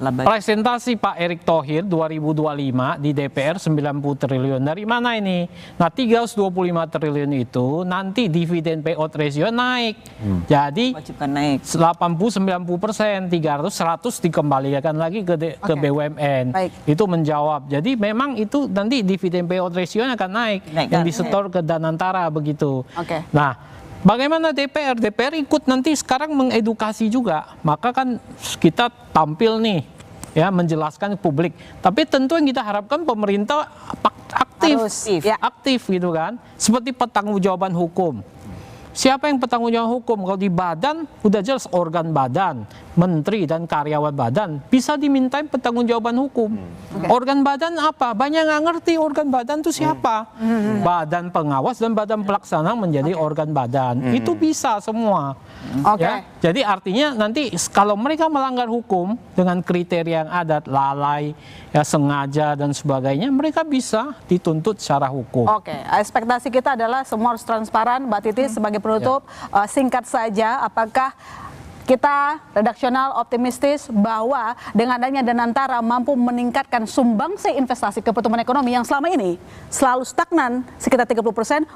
Presentasi Pak Erick Thohir 2025 di DPR 90 triliun. Dari mana ini? Nah 325 triliun itu nanti dividen payout ratio naik. Jadi 80-90%, 300-100 dikembalikan lagi ke BUMN. Itu menjawab. Jadi memang itu nanti dividen payout ratio akan naik. Yang disetor ke Danantara begitu. Nah, bagaimana DPR? DPR ikut nanti sekarang mengedukasi juga. Maka kan kita tampil nih ya menjelaskan ke publik. Tapi tentu yang kita harapkan pemerintah aktif gitu kan. Seperti pertanggungjawaban hukum. Siapa yang pertanggungjawaban hukum? Kalau di badan udah jelas organ badan, menteri dan karyawan badan bisa dimintain pertanggungjawaban hukum. Organ badan apa? Banyak nggak ngerti organ badan itu siapa. Badan pengawas dan badan pelaksana menjadi organ badan. Itu bisa semua. Ya? Jadi artinya nanti kalau mereka melanggar hukum dengan kriteria yang ada, lalai, ya sengaja dan sebagainya, mereka bisa dituntut secara hukum. Ekspektasi kita adalah semua harus transparan. Mbak Titi sebagai penutup, singkat saja, apakah kita redaksional optimistis bahwa dengan adanya Danantara mampu meningkatkan sumbangsi investasi ke pertumbuhan ekonomi yang selama ini selalu stagnan sekitar 30%,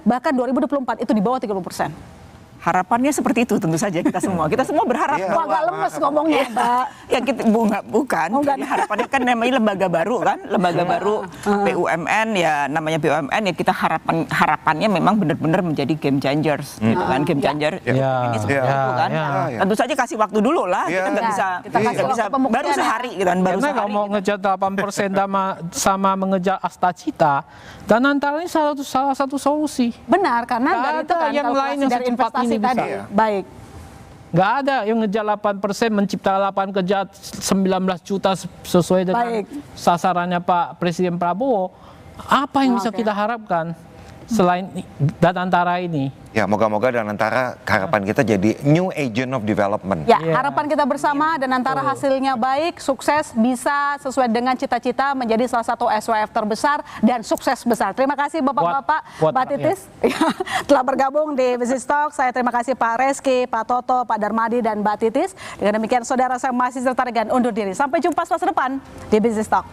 bahkan 2024 itu di bawah 30%? Harapannya seperti itu tentu saja kita semua. Kita semua berharap. Agak lemes ngomongnya, Mbak. Ya kita bukan. Harapannya kan namanya lembaga baru kan, lembaga baru BUMN ya namanya BUMN ya kita harapannya memang benar-benar menjadi game changers gitu kan, game changer. Ini seperti itu kan. Tentu saja kasih waktu dulu lah. Kita nggak bisa baru sehari gitu kan, baru sehari. Karena mau ngejar 8% sama mengejar Astacita, Danantara ini salah satu solusi. Benar, karena dari itu kan yang lain yang dari investasi tadi. Baik. Nggak ada yang ngejar 8%, menciptakan lapangan kerja 19 juta sesuai dengan sasarannya Pak Presiden Prabowo. Apa yang bisa kita harapkan selain Danantara ini? Ya, moga-moga Danantara harapan kita jadi new agent of development. Ya, harapan kita bersama Danantara hasilnya baik, sukses, bisa sesuai dengan cita-cita menjadi salah satu SWF terbesar dan sukses besar. Terima kasih Bapak-bapak, Mbak Titis telah bergabung di Business Talk. Saya terima kasih Pak Reski, Pak Toto, Pak Darmadi, dan Mbak Titis. Dengan demikian saudara, saya masih tertarik undur diri. Sampai jumpa Selasa depan di Business Talk.